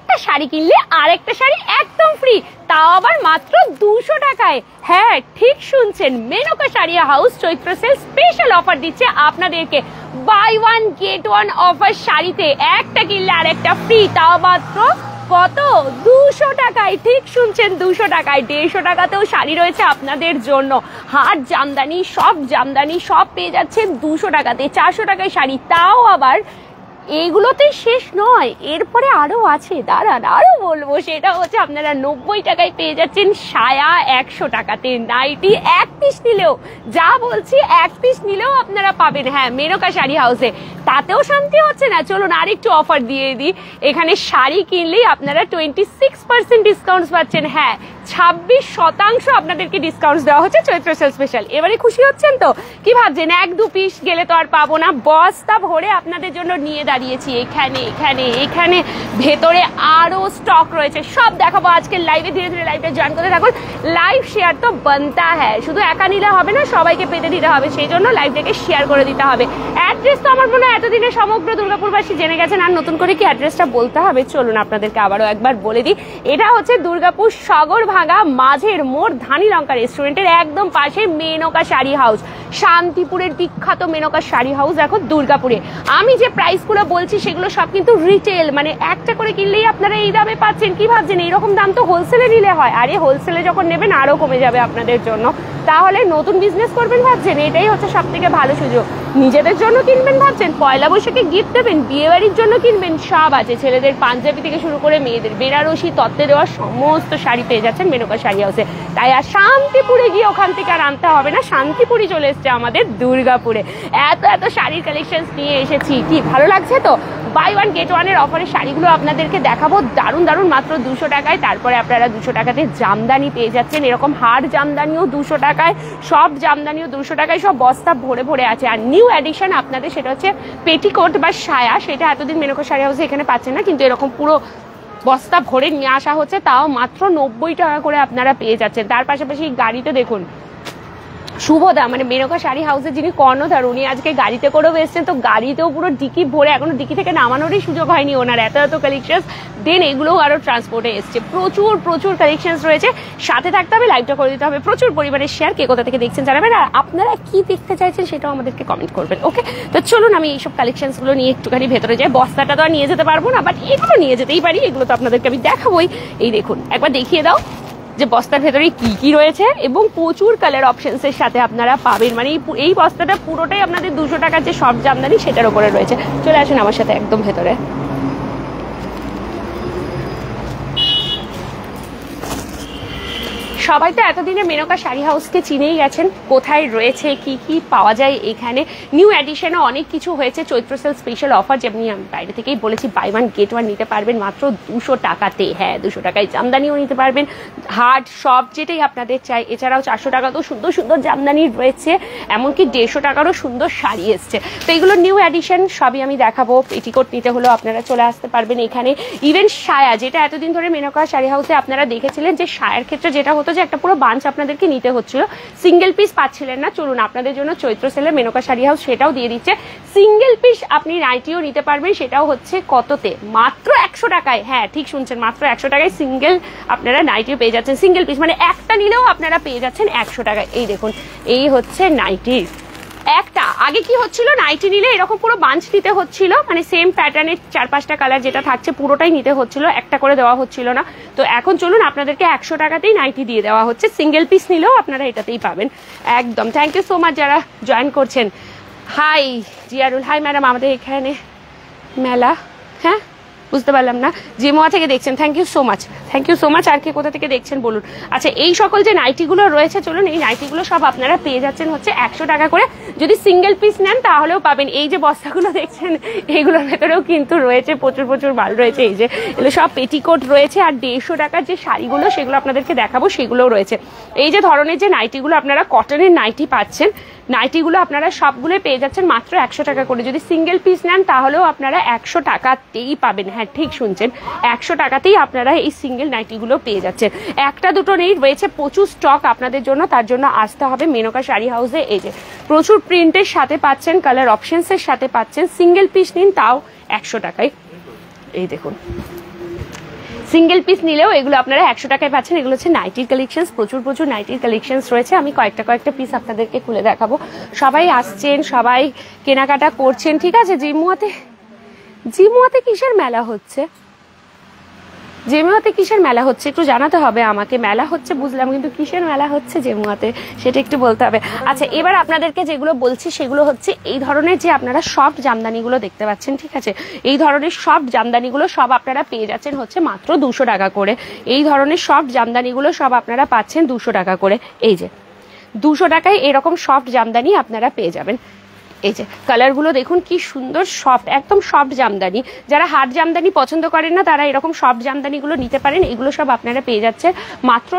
একটা শাড়ি কিনলে আরেকটা শাড়ি একদম ফ্রি, তাও আবার মাত্র 200 টাকায়। হ্যাঁ ঠিক শুনছেন, Menaka sari house Chaitra sale special offer দিচ্ছে আপনাদেরকে। Buy one get one offer শাড়িতে একটা কিনলে আরেকটা ফ্রি, তাও মাত্র কত 200 টাকায়। ঠিক শুনছেন 200 টাকায়। 150 টাকাতেও শাড়ি রয়েছে আপনাদের জন্য। হাট জামদানি সব পেয়ে যাচ্ছেন 200 টাকাতে। 400 টাকায় শাড়ি, তাও আবার এইগুলোতেই শেষ নয়, এরপরে আরো আছে, দাঁড়ান আরো বলবো। সেটা হচ্ছে আপনারা 90 টাকায় পেয়ে যাচ্ছেন সায়া, 100 টাকাতে নাইটি, এক পিস নিলেও, যা বলছি এক পিস নিলেও আপনারা পাবেন। হ্যাঁ মেনকা শাড়ি হাউসে। তাতেও শান্তি হচ্ছে না, চলুন আরেকটু অফার দিয়ে দিই। এখানে শাড়ি কিনলেই আপনারা 26% ডিসকাউন্ট পাচ্ছেন। হ্যাঁ 26% আপনাদেরকে ডিসকাউন্ট দেওয়া হচ্ছে চৈত্র সেল স্পেশাল। এবারে খুশি হচ্ছেন তো? কি ভাবছেন 1-2 পিস গেলে তো আর পাবো না? বস্তা ভরে আপনাদের জন্য নিয়ে দাঁড়িয়েছি এখানে এখানে এখানে। ভেতরে আরো স্টক রয়েছে, সব দেখাবো আজকের লাইভে। ধীরে ধীরে লাইভটা জয়েন করতে থাকুন। লাইভ শেয়ার তো বানতা হ্যাঁ, শুধু একা নিলে হবে না, সবাইকে পেতে দিতে হবে, সেই জন্য লাইভটাকে শেয়ার করে দিতে হবে। অ্যাড্রেস তো আমার মনে হয় এতদিনে সমগ্র দুর্গাপুরবাসী জেনে গেছেন, আর নতুন করে কি অ্যাড্রেসটা বলতে হবে? চলুন আপনাদেরকে আবারও একবার বলে দিই। এটা হচ্ছে দুর্গাপুর সগরভাঙ্গা মাঝের মোড় ধানীলঙ্কা রেস্টুরেন্টের একদম পাশে মেনকা শাড়ি হাউস। শান্তিপুরের বিখ্যাত মেনকা শাড়ি হাউস এখন দুর্গাপুরে। আমি যে প্রাইসগুলো বলছি সেগুলো সব কিন্তু রিটেল, মানে একটা করে কিনলেই আপনারা এই দামে পাচ্ছেন। কি ভাবছেন এইরকম দাম তো হোলসেলে নিলে হয়? আরে হোলসেলে যখন নেবেন আরো কমে যাবে আপনাদের জন্য। তাহলে নতুন বিজনেস করবেন ভাবছেন, এটাই হচ্ছে সব থেকে ভালো সুযোগ। নিজেদের জন্য কিনবেন ভাবছেন, পয়লা বৈশাখে গিফট দেবেন, বিয়ে বাড়ির জন্য কিনবেন, সব আছে। ছেলেদের পাঞ্জাবি থেকে শুরু করে মেয়েদের বেনারসি তত্ত্বে দেওয়া সমস্ত শাড়ি পেয়ে যাচ্ছেন মেনকা শাড়ি হাউসে। তাই আর শান্তিপুরে গিয়ে ওখান থেকে আর আনতে হবে না, শান্তিপুরই চলে এসছে আমাদের দুর্গাপুরে। এত এত শাড়ির কালেকশন নিয়ে এসেছি, কি ভালো লাগছে তো? বাই ওয়ান গেট ওয়ানের অফারের শাড়িগুলো আপনাদেরকে দেখাবো, দারুণ দারুণ, মাত্র 200 টাকায়। তারপরে আপনারা 200 টাকাতে জামদানি পেয়ে যাচ্ছেন, এরকম হাড় জামদানিও 200 টাকায়, সব জামদানিও 200 টাকায়, সব বস্তা ভরে ভরে আছে। আর নিউ এডিশন আপনাদের সেটা হচ্ছে পেটিকোট বা সায়া, সেটা এতদিন মেনকা শাড়ি হাউসে এখানে পাচ্ছেন না, কিন্তু এরকম পুরো বস্তা ভরে নিয়ে আসা হচ্ছে, তাও মাত্র 90 টাকা করে আপনারা পেয়ে যাচ্ছেন। তার পাশাপাশি গাড়িতে দেখুন শুভদা, মানে মেনকা শাড়ি হাউসের যিনি কর্ণধার, উনি আজকে গাড়িতে করেও এসছেন, তো গাড়িতেও পুরো ডিকি ভরে, এখনো ডিকি থেকে নামানোরই সুযোগ হয়নি ওনার, এত এত কালেকশন। দেন এগুলোও আরো ট্রান্সপোর্টে এসছে, প্রচুর প্রচুর কালেকশন রয়েছে। সাথে থাকতে হবে, লাইভটা করে দিতে হবে, প্রচুর পরিমাণে শেয়ার। কে কোথা থেকে দেখছেন জানাবেন, আর আপনারা কি দেখতে চাইছেন সেটাও আমাদেরকে কমেন্ট করবেন। ওকে, তো চলুন আমি এইসব কালেকশন গুলো নিয়ে একটুখানি ভেতরে যাই। বস্তাটা তো আর নিয়ে যেতে পারবো না, বাট এগুলো নিয়ে যেতেই পারি, এগুলো তো আপনাদেরকে আমি দেখাবোই। এই দেখুন, একবার দেখিয়ে দাও যে বস্তার ভেতরে কি কি রয়েছে, এবং প্রচুর কালার অপশনস এর সাথে আপনারা পাবেন। মানে এই বস্তাটা পুরোটাই আপনাদের 200 টাকার যে সব জামদানি সেটার উপরে রয়েছে। চলে আসুন আমার সাথে একদম ভেতরে। সবাই তো এতদিনে মেনকা শাড়ি হাউসকে চিনেই গেছেন, কোথায় রয়েছে, কি কি পাওয়া যায় এখানে। নিউ এডিশনে অনেক কিছু হয়েছে, চৈত্র সেল স্পেশাল অফার, যেমনি আমি বাইরে থেকেই বলেছি, বাই ওয়ান গেট ওয়ান নিতে পারবেন মাত্র 200 টাকাতে। হ্যাঁ 200 টাকায় জামদানিও নিতে পারবেন, হাট সব যেটাই আপনাদের চাই। এছাড়াও 400 টাকাতেও সুন্দর সুন্দর জামদানি রয়েছে, এমনকি 150 টাকারও সুন্দর শাড়ি এসছে। তো এগুলো নিউ এডিশন, সবই আমি দেখাবো। পেটিকোট নিতে হলেও আপনারা চলে আসতে পারবেন এখানে। ইভেন সায়া, যেটা এতদিন ধরে মেনকা শাড়ি হাউসে আপনারা দেখেছিলেন যে সায়ার ক্ষেত্রে যেটা হতো যে একটা পুরো বাঞ্চ আপনাদেরকে নিতে হচ্ছিল, সিঙ্গেল পিস পাচ্ছিলেন না। চলুন আপনাদের জন্য চৈত্র সেলে মেনকা শাড়ি হাউস সেটাও দিয়ে দিচ্ছে, সিঙ্গেল পিস আপনি নাইটিও নিতে পারবেন। সেটাও হচ্ছে কততে? মাত্র 100 টাকায়। হ্যাঁ ঠিক শুনছেন, মাত্র 100 টাকায় সিঙ্গেল আপনারা নাইটিও পেয়ে যাচ্ছেন। সিঙ্গেল পিস মানে একটা নিলেও আপনারা পেয়ে যাচ্ছেন 100 টাকায়। এই দেখুন, এই হচ্ছে নাইটি একটা। আগে কি হচ্ছিল, নাইটি নিলে এরকম পুরো বাঞ্চ নিতে হচ্ছিল, মানে সেম প্যাটার্নের 4-5টা কালার যেটা থাকছে পুরোটাই নিতে হচ্ছিল, একটা করে দেওয়া হচ্ছিল না। তো এখন চলুন আপনাদেরকে 100 টাকাতেই নাইটি দিয়ে দেওয়া হচ্ছে, সিঙ্গেল পিস নিলেও আপনারা এটাতেই পাবেন একদম। থ্যাংক ইউ সো মাচ যারা জয়েন করছেন। হাই জিয়ারুল, হাই ম্যাডাম, আমাদের এখানে মেলা, হ্যাঁ বুঝতে পারলাম না, জিমোয়া থেকে দেখছেন, thank you so much, thank you so much. আর কে কোথা থেকে দেখছেন বলুন। আচ্ছা, এই সকল যে নাইটিগুলো রয়েছে, চলুন এই নাইটিগুলো সব আপনারা পেয়ে যাচ্ছেন হচ্ছে 100 টাকা করে। যদি সিঙ্গেল পিস নেন তাহলেও পাবেন। এই যে বস্তাগুলো দেখছেন, এইগুলোর ভেতরেও কিন্তু রয়েছে প্রচুর প্রচুর মাল রয়েছে। এই যে এগুলো সব পেটিকোট রয়েছে, আর 150 টাকার যে শাড়িগুলো সেগুলো আপনাদেরকে দেখাবো সেগুলোও রয়েছে। এই যে ধরনের যে নাইটিগুলো আপনারা কটনের নাইটি পাচ্ছেন, নাইটিগুলো আপনারা সবগুলো পেয়ে যাচ্ছেন মাত্র 100 টাকা করে। যদি সিঙ্গেল পিস নেন তাহলেও আপনারা 100 টাকাতেই পাবেন। হ্যাঁ ঠিক শুনছেন, 100 টাকাতেই আপনারা এই সিঙ্গেল নাইটিগুলো পেয়ে যাচ্ছেন। একটা দুটো নেই, রয়েছে প্রচুর স্টক আপনাদের জন্য, তার জন্য আসতে হবে মেনকা শাড়ি হাউসে। এই যে প্রচুর প্রিন্টের সাথে পাচ্ছেন, কালার অপশনসের সাথে পাচ্ছেন, সিঙ্গেল পিস নিন তাও 100 টাকায়। এই দেখুন, সিঙ্গেল পিস নিলেও এগুলো আপনারা 100 টাকায় পাচ্ছেন। এগুলো হচ্ছে নাইটির কালেকশনস, প্রচুর নাইটির কালেকশনস রয়েছে। আমি কয়েকটা পিস আপনাদেরকে খুলে দেখাবো। সবাই আসছেন, সবাই কেনাকাটা করছেন, ঠিক আছে। জিমুয়াতে কিসের মেলা হচ্ছে? জেমুয়াতে কিসের মেলা হচ্ছে একটু জানাতে হবে আমাকে। মেলা হচ্ছে বুঝলাম, কিন্তু কিসের মেলা হচ্ছে জেমুয়াতে সেটা একটু বলতে হবে। আচ্ছা, এবার আপনাদেরকে যেগুলো বলছি সেগুলো হচ্ছে এই ধরনের যে আপনারা সফট জামদানিগুলো দেখতে পাচ্ছেন, ঠিক আছে। এই ধরনের সফট জামদানিগুলো সব আপনারা পেয়ে যাচ্ছেন হচ্ছে মাত্র 200 টাকা করে। এই ধরনের সফট জামদানিগুলো সব আপনারা পাচ্ছেন 200 টাকা করে। এই যে 200 টাকায় এরকম সফট জামদানি আপনারা পেয়ে যাবেন। এই যে কালারগুলো দেখুন কি সুন্দর, সফট, একদম সফট জামদানি। যারা হার্ড জামদানি পছন্দ করেন না তারা এরকম সফট জামদানিগুলো নিতে পারেন। এগুলো সব আপনারা পেয়ে যাচ্ছেন মাত্র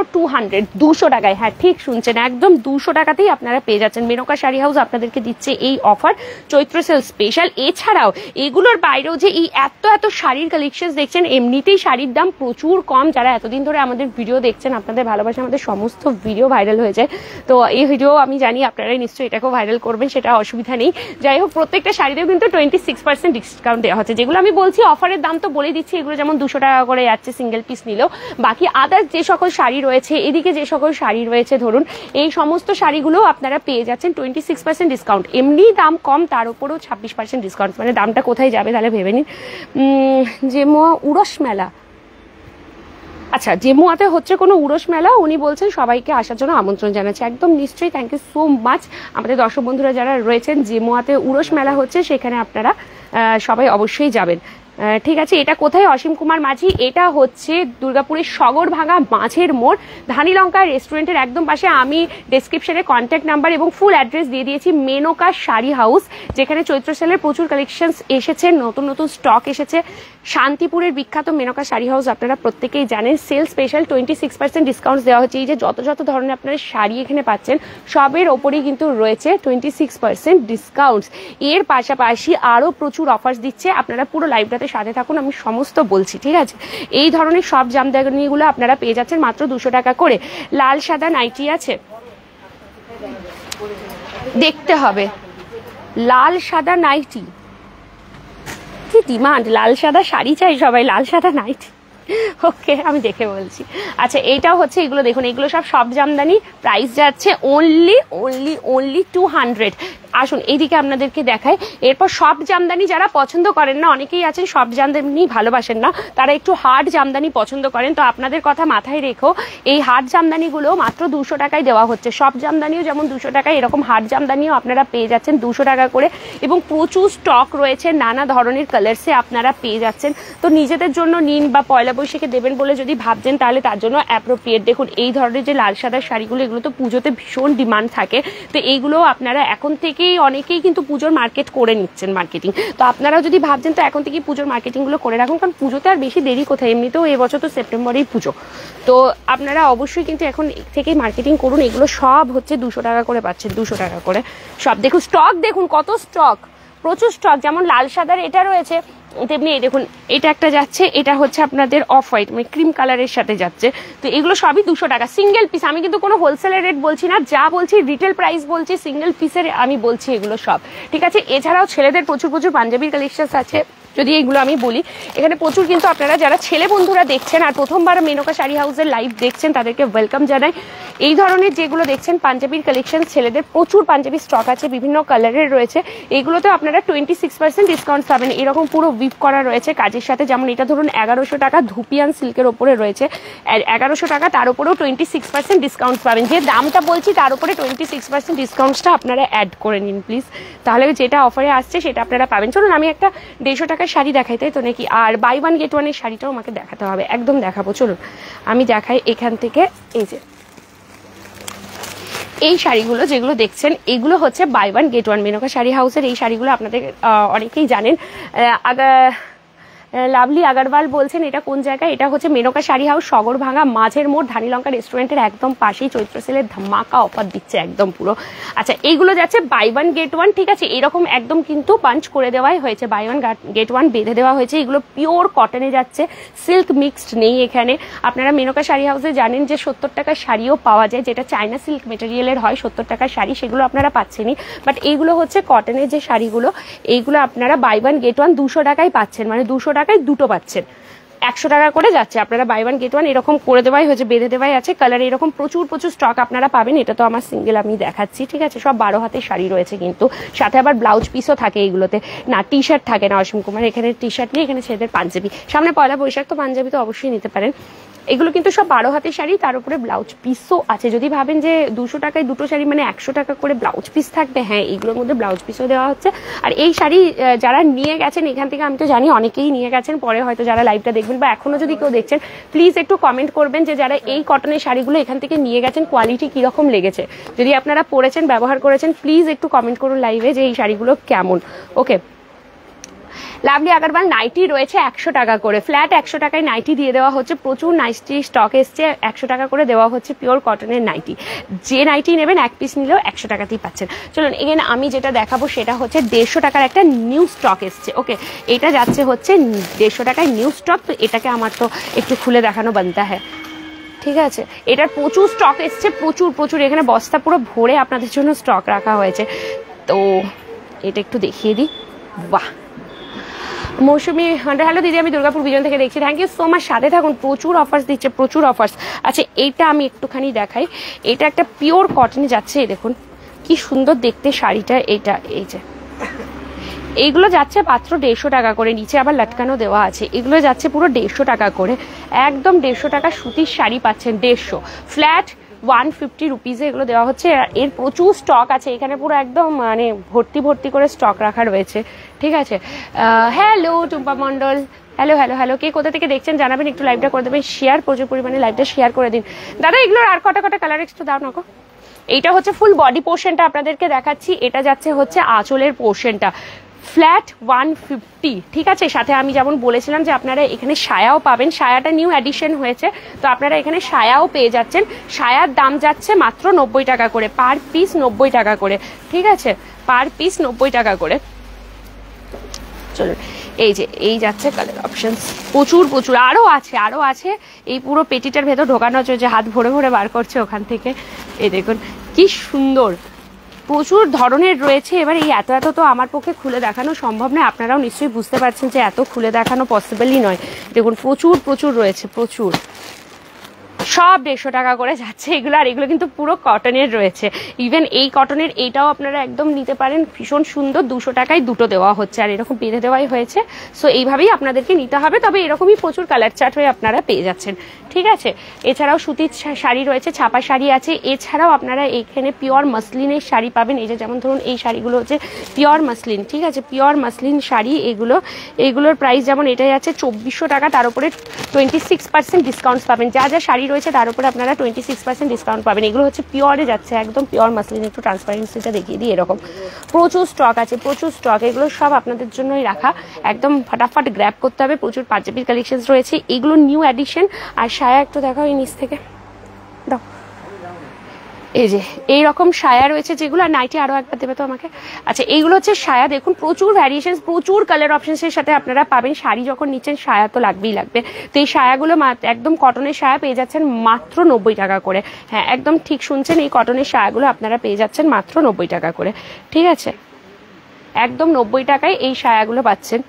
200 টাকায়। হ্যাঁ, ঠিক শুনছেন, একদম 200 টাকাতেই আপনারা পেয়ে যাচ্ছেন। মেনকা শাড়ি হাউস আপনাদেরকে দিচ্ছে এই অফার, চৈত্র সেল স্পেশাল। এছাড়াও এগুলোর বাইরেও যে এই এত শাড়ির কালেকশন দেখছেন, এমনিতেই শাড়ির দাম প্রচুর কম। যারা এতদিন ধরে আমাদের ভিডিও দেখছেন, আপনাদের ভালোবাসা আমাদের সমস্ত ভিডিও ভাইরাল হয়ে যায়। তো এই ভিডিও আমি জানি আপনারাই নিশ্চয়ই এটাকেও ভাইরাল করবেন, সেটা অসুবিধা নেই। যাই হোক, প্রত্যেকটা শাড়িতেও কিন্তু 26% ডিসকাউন্ট দেওয়া হচ্ছে। যেগুলো আমি বলছি অফারের দাম তো বলে দিচ্ছি, এগুলো যেমন 200 টাকা করে যাচ্ছে সিঙ্গেল পিস নিলেও। বাকি আদার্স যে সকল শাড়ি রয়েছে, এদিকে যে সকল শাড়ি রয়েছে ধরুন, এই সমস্ত শাড়িগুলো আপনারা পেয়ে যাচ্ছেন 26% ডিসকাউন্ট। এমনি দাম কম, তার উপরেও 26% ডিসকাউন্ট। মানে দামটা কোথায় যাবে তাহলে ভেবে নিন। জেমুয়া উরস মেলা, আচ্ছা, জেমুয়াতে হচ্ছে কোনো উরস মেলা। উনি বলছেন সবাইকে আসার জন্য আমন্ত্রণ জানাচ্ছে। একদম নিশ্চয়ই, থ্যাংক ইউ সো মাচ। আমাদের দর্শক বন্ধুরা যারা রয়েছেন, জেমুয়াতে উরস মেলা হচ্ছে, সেখানে আপনারা সবাই অবশ্যই যাবেন, ঠিক আছে। এটা কোথায়? অসীম কুমার মাঝি। এটা হচ্ছে দুর্গাপুরের সগরভাঙা মাঝের মোড়, ধানিলঙ্কা রেস্টুরেন্টের একদম পাশে। আমি ডেসক্রিপশনে কন্ট্যাক্ট নাম্বার এবং ফুল অ্যাড্রেস দিয়ে দিয়েছি। মেনকা শাড়ি হাউস, যেখানে চৈত্র সেলের প্রচুর কালেকশন এসেছে, নতুন স্টক এসেছে। শান্তিপুরের বিখ্যাত মেনকা শাড়ি হাউস আপনারা প্রত্যেকেই জানেন। সেল স্পেশাল 26% ডিসকাউন্ট দেওয়া হচ্ছে। এই যে যত ধরনের আপনারা শাড়ি এখানে পাচ্ছেন, সবের ওপরেই কিন্তু রয়েছে 26% ডিসকাউন্টস। এর পাশাপাশি আরও প্রচুর অফার্স দিচ্ছে। আপনারা পুরো লাইভটাতে সাথে থাকুন, আমি সমস্ত বলছি, ঠিক আছে। এই ধরনের সব জামদানিগুলো আপনারা পেয়ে যাচ্ছেন মাত্র 200 টাকা করে। লাল সাদা নাইটি আছে, দেখতে হবে। লাল সাদা নাইটি, কি ডিমান্ড! লাল সাদা শাড়ি চাই সবাই, লাল সাদা নাইটি। ওকে, আমি দেখে বলছি। আচ্ছা, এইটাও হচ্ছে, এগুলো দেখুন, এগুলো সব জামদানি। প্রাইস যাচ্ছে অনলি 200। আসুন এইদিকে আপনাদেরকে দেখাই। এরপর সব জামদানি যারা পছন্দ করেন না, অনেকেই আছেন সব জামদানি ভালোবাসেন না, তারা একটু হার্ড জামদানি পছন্দ করেন। তো আপনাদের কথা মাথায় রেখো, এই হার্ড জামদানিগুলো মাত্র 200 টাকায় দেওয়া হচ্ছে। সব জামদানিও যেমন 200 টাকায়, এরকম হার্ড জামদানিও আপনারা পেয়ে যাচ্ছেন 200 টাকা করে। এবং প্রচুর স্টক রয়েছে, নানা ধরনের কালার্সে আপনারা পেয়ে যাচ্ছেন। তো নিজেদের জন্য নিন বা পয়লা বৈশাখে দেবেন বলে যদি ভাবছেন, তাহলে তার জন্য অ্যাপ্রোপ্রিয়েট। দেখুন এই ধরনের যে লাল সাদা শাড়িগুলো, এগুলো তো পুজোতে ভীষণ ডিমান্ড থাকে। তো এইগুলো আপনারা এখন থেকেই, অনেকেই কিন্তু পুজোর মার্কেট করে নিচ্ছেন, মার্কেটিং। তো আপনারাও যদি ভাবছেন, তো এখন থেকেই পুজোর মার্কেটিংগুলো করে রাখুন, কারণ পুজোতে আর বেশি দেরি কোথায়। এমনিতেও এবছর তো সেপ্টেম্বরেই পুজো। তো আপনারা অবশ্যই কিন্তু এখন থেকেই মার্কেটিং করুন। এগুলো সব হচ্ছে 200 টাকা করে পাচ্ছেন, 200 টাকা করে সব। দেখুন স্টক, দেখুন কত স্টক, প্রচুর স্টক। যেমন লাল সাদার এটা রয়েছে, তেমনি এই দেখুন এটা একটা যাচ্ছে, এটা হচ্ছে আপনাদের অফ হোয়াইট, মানে ক্রিম কালারের সাথে যাচ্ছে। তো এগুলো সবই 200 টাকা সিঙ্গেল পিস। আমি কিন্তু কোনো হোলসেলের রেট বলছি না, যা বলছি রিটেল প্রাইস বলছি, সিঙ্গেল পিসের আমি বলছি এগুলো সব, ঠিক আছে। এছাড়াও ছেলেদের প্রচুর পাঞ্জাবির কালেকশন আছে। যদি এগুলো আমি বলি, এখানে প্রচুর কিন্তু আপনারা যারা ছেলে বন্ধুরা দেখছেন আর প্রথমবার মেনকা শাড়ি হাউসের লাইভ দেখছেন, তাদেরকে ওয়েলকাম জানাই। এই ধরনের যেগুলো দেখছেন পাঞ্জাবির কালেকশন, ছেলেদের প্রচুর পাঞ্জাবি স্টক আছে, বিভিন্ন কালারের রয়েছে। এইগুলোতে আপনারা 26% ডিসকাউন্ট পাবেন। এরকম পুরো উইপ করা রয়েছে কাজের সাথে। যেমন এটা ধরুন 1100 টাকা, ধুপিয়ান সিল্কের ওপরে রয়েছে 1100 টাকা, তার উপরেও 26% ডিসকাউন্ট পাবেন। যে দামটা বলছি তার উপরে 26% ডিসকাউন্টটা আপনারা অ্যাড করে নিন প্লিজ, তাহলে যেটা অফারে আসছে সেটা আপনারা পাবেন। চলুন আমি একটা 150 টাকার শাড়ি দেখাই, তাই তো নাকি? আর বাই ওয়ান গেট ওয়ানের শাড়িটাও আমাকে দেখাতে হবে, একদম দেখাবো। চলুন আমি দেখাই এখান থেকে। এই যে এই শাড়িগুলো যেগুলো দেখছেন, এগুলো হচ্ছে buy one get one Menaka sari হাউসের। এই শাড়িগুলো আপনাদের অনেকেই জানেন। লাভলি আগারওয়াল বলছেন এটা কোন জায়গায়? এটা হচ্ছে মেনকা শাড়ি হাউস, সগরভাঙা মাঝের মোড়, ধানিলঙ্কা রেস্টুরেন্টের একদম পাশেই চৈত্র সেলের ধামাকা অফার দিচ্ছে একদম পুরো। আচ্ছা, এইগুলো যাচ্ছে বাই ওয়ান গেট ওয়ান, ঠিক আছে। এরকম একদম কিন্তু পাঞ্চ করে দেওয়াই হয়েছে, বাই ওয়ান গেট ওয়ান বেঁধে দেওয়া হয়েছে। এগুলো পিওর কটনে যাচ্ছে, সিল্ক মিক্সড নেই এখানে। আপনারা মেনকা শাড়ি হাউসে জানেন যে 70 টাকার শাড়িও পাওয়া যায়, যেটা চায়না সিল্ক মেটেরিয়ালের হয় 70 টাকার শাড়ি, সেগুলো আপনারা পাচ্ছেনই। বাট এইগুলো হচ্ছে কটনের যে শাড়িগুলো, এইগুলো আপনারা বাই ওয়ান গেট ওয়ান 200 টাকায় পাচ্ছেন, মানে 200 টাকায় দুটো পাচ্ছেন। 100 টাকা করে যাচ্ছে। আপনারা বাই ওয়ান গেট ওয়ান এরকম করে দেওয়াই হয়েছে, বেঁধে দেওয়াই আছে। কালার এরকম প্রচুর প্রচুর স্টক আপনারা পাবেন। এটা তো আমার সিঙ্গেল আমি দেখাচ্ছি, ঠিক আছে। সব 12 হাতের শাড়ি রয়েছে, কিন্তু সাথে আবার ব্লাউজ পিসও থাকে এইগুলোতে। না টি শার্ট থাকে না অসীম কুমার, এখানে টি শার্ট নেই, এখানে ছেলেদের পাঞ্জাবি। সামনে পয়লা বৈশাখ, তো পাঞ্জাবি তো অবশ্যই নিতে পারেন। এগুলো কিন্তু সব 12 হাতের শাড়ি, তার উপরে ব্লাউজ পিসও আছে। যদি ভাবেন যে 200 টাকায় দুটো শাড়ি মানে 100 টাকা করে ব্লাউজ পিস থাকবে, হ্যাঁ এইগুলোর মধ্যে ব্লাউজ পিসও দেওয়া হচ্ছে। আর এই শাড়ি যারা নিয়ে গেছেন এখান থেকে, আমি তো জানি অনেকেই নিয়ে গেছেন, পরে হয়তো যারা লাইভটা দেখবেন বা এখনো যদি কেউ দেখছেন, প্লিজ একটু কমেন্ট করবেন যে যারা এই কটনের শাড়িগুলো এখান থেকে নিয়ে গেছেন কোয়ালিটি কিরকম লেগেছে। যদি আপনারা পরেছেন, ব্যবহার করেছেন, প্লিজ একটু কমেন্ট করুন লাইভে যে এই শাড়িগুলো কেমন। ওকে, লাভলি আগরওয়াল নাইটি রয়েছে 100 টাকা করে, ফ্ল্যাট 100 টাকায় নাইটি দিয়ে দেওয়া হচ্ছে। প্রচুর নাইটি স্টক এসছে, 100 টাকা করে দেওয়া হচ্ছে পিওর কটনের নাইটি। যে নাইটি নেবেন এক পিস নিলেও 100 টাকাতেই পাচ্ছেন। চলুন এখানে আমি যেটা দেখাবো সেটা হচ্ছে 150 টাকার একটা নিউ স্টক এসছে। ওকে, এটা যাচ্ছে হচ্ছে 150 টাকায় নিউ স্টক। তো এটাকে আমার তো একটু খুলে দেখানো বানতা হ্যাঁ, ঠিক আছে। এটার প্রচুর স্টক এসছে, প্রচুর প্রচুর। এখানে বস্তা পুরো ভরে আপনাদের জন্য স্টক রাখা হয়েছে। তো এটা একটু দেখিয়ে দিই। বাহ, মৌসুমি হ্যালো দিদি, আমি দুর্গাপুর বিজন থেকে দেখছি, থ্যাংক ইউ সো মাচ। সাথে থাকুন, প্রচুর অফার্স দিচ্ছে, প্রচুর অফার্স। আচ্ছা এইটা আমি একটুখানি দেখাই। এটা একটা পিওর কটনে যাচ্ছে, দেখুন কি সুন্দর দেখতে শাড়িটা। এইটা এই যে এইগুলো যাচ্ছে মাত্র 150 টাকা করে, নিচে আবার লটকানো দেওয়া আছে। এগুলো যাচ্ছে পুরো 150 টাকা করে, একদম 150 টাকা সুতির শাড়ি পাচ্ছেন। 150 ফ্ল্যাট 150 রুপিজে এগুলো দেওয়া হচ্ছে। এর প্রচুর স্টক আছে এখানে, পুরো একদম মানে ভর্তি ভর্তি করে স্টক রাখা রয়েছে, ঠিক আছে। হ্যালো টুম্পা মণ্ডল, হ্যালো হ্যালো হ্যালো, কে কোথা থেকে দেখছেন জানাবেন, একটু লাইভটা করে দেবেন শেয়ার, প্রচুর পরিমাণে লাইভটা শেয়ার করে দিন দাদা। এগুলোর আর কটা কটা কালার একটু দাও না গো। এইটা হচ্ছে ফুল বডি পোর্শনটা আপনাদেরকে দেখাচ্ছি। এটা যাচ্ছে হচ্ছে আঁচলের পোর্শনটা, ফ্ল্যাট 150, ঠিক আছে। সাথে আমি যেমন বলেছিলাম যে আপনারা এখানে সায়াও পাবেন, সায়াটা নিউ অ্যাডিশন হয়েছে, তো আপনারা এখানে সায়াও পেয়ে যাচ্ছেন। সায়ার দাম যাচ্ছে মাত্র 90 টাকা করে, পার পিস 90 টাকা করে, ঠিক আছে, পার পিস 90 টাকা করে। চলুন এই যে এই যাচ্ছে কালার অপশনস, প্রচুর প্রচুর আরও আছে, আরও আছে। এই পুরো পেটিটার ভেতর ঢোকানো হচ্ছে, যে হাত ভরে ভরে বার করছে ওখান থেকে। এই দেখুন কি সুন্দর, প্রচুর ধরনের রয়েছে। এবার এই এত এত তো আমার পক্ষে খুলে দেখানো সম্ভব নয়, আপনারাও নিশ্চয়ই বুঝতে পারছেন যে এত খুলে দেখানো পসিবলই নয়। দেখুন প্রচুর প্রচুর রয়েছে, প্রচুর। সব 150 টাকা করে যাচ্ছে এগুলো, আর এগুলো কিন্তু পুরো কটনের রয়েছে। ইভেন এই কটনের এইটাও আপনারা একদম নিতে পারেন, ভীষণ সুন্দর। 200 টাকায় দুটো দেওয়া হচ্ছে, আর এরকম বেঁধে দেওয়াই হয়েছে। সো এইভাবেই আপনাদেরকে নিতে হবে, তবে এরকমই প্রচুর কালার চার্ট হয়ে আপনারা পেয়ে যাচ্ছেন, ঠিক আছে। এছাড়াও সুতির শাড়ি রয়েছে, ছাপা শাড়ি আছে। এছাড়াও আপনারা এখানে পিওর মাসলিনের শাড়ি পাবেন। এই যে যেমন ধরুন এই শাড়িগুলো হচ্ছে পিওর মাসলিন, ঠিক আছে, পিওর মাসলিন শাড়ি এগুলো। এইগুলোর প্রাইস যেমন এটাই আছে 2400 টাকা, তার উপরে 26% ডিসকাউন্ট পাবেন। যা যা শাড়ি রয়েছে তার উপরে আপনারা 26% ডিসকাউন্ট পাবেন। এগুলো হচ্ছে পিওরে যাচ্ছে, একদম পিওর মাসলিন। একটু ট্রান্সপারেন্সিটা দেখিয়ে দিই, এরকম প্রচুর স্টক আছে, প্রচুর স্টক। এগুলো সব আপনাদের জন্যই রাখা, একদম ফটাফট গ্র্যাব করতে হবে। প্রচুর পাঞ্জাবির কালেকশন রয়েছে, এগুলো নিউ অ্যাডিশন। আর সায়া একটু দেখাও এই নিচ থেকে, দাও। এই যে এইরকম সায়া রয়েছে যেগুলো, আর নাইটি আরও একবার দেবে তো আমাকে। আচ্ছা এইগুলো হচ্ছে সায়া, দেখুন প্রচুর ভ্যারিয়েশন, প্রচুর কালার অপশনসের সাথে আপনারা পাবেন। শাড়ি যখন নিচ্ছেন সায়া তো লাগবেই লাগবে। তো এই সায়াগুলো একদম কটনের সায়া পেয়ে যাচ্ছেন মাত্র 90 টাকা করে। হ্যাঁ একদম ঠিক শুনছেন, এই কটনের সায়াগুলো আপনারা পেয়ে যাচ্ছেন মাত্র 90 টাকা করে, ঠিক আছে। একদম 90 টাকায় এই সায়াগুলো পাচ্ছেন।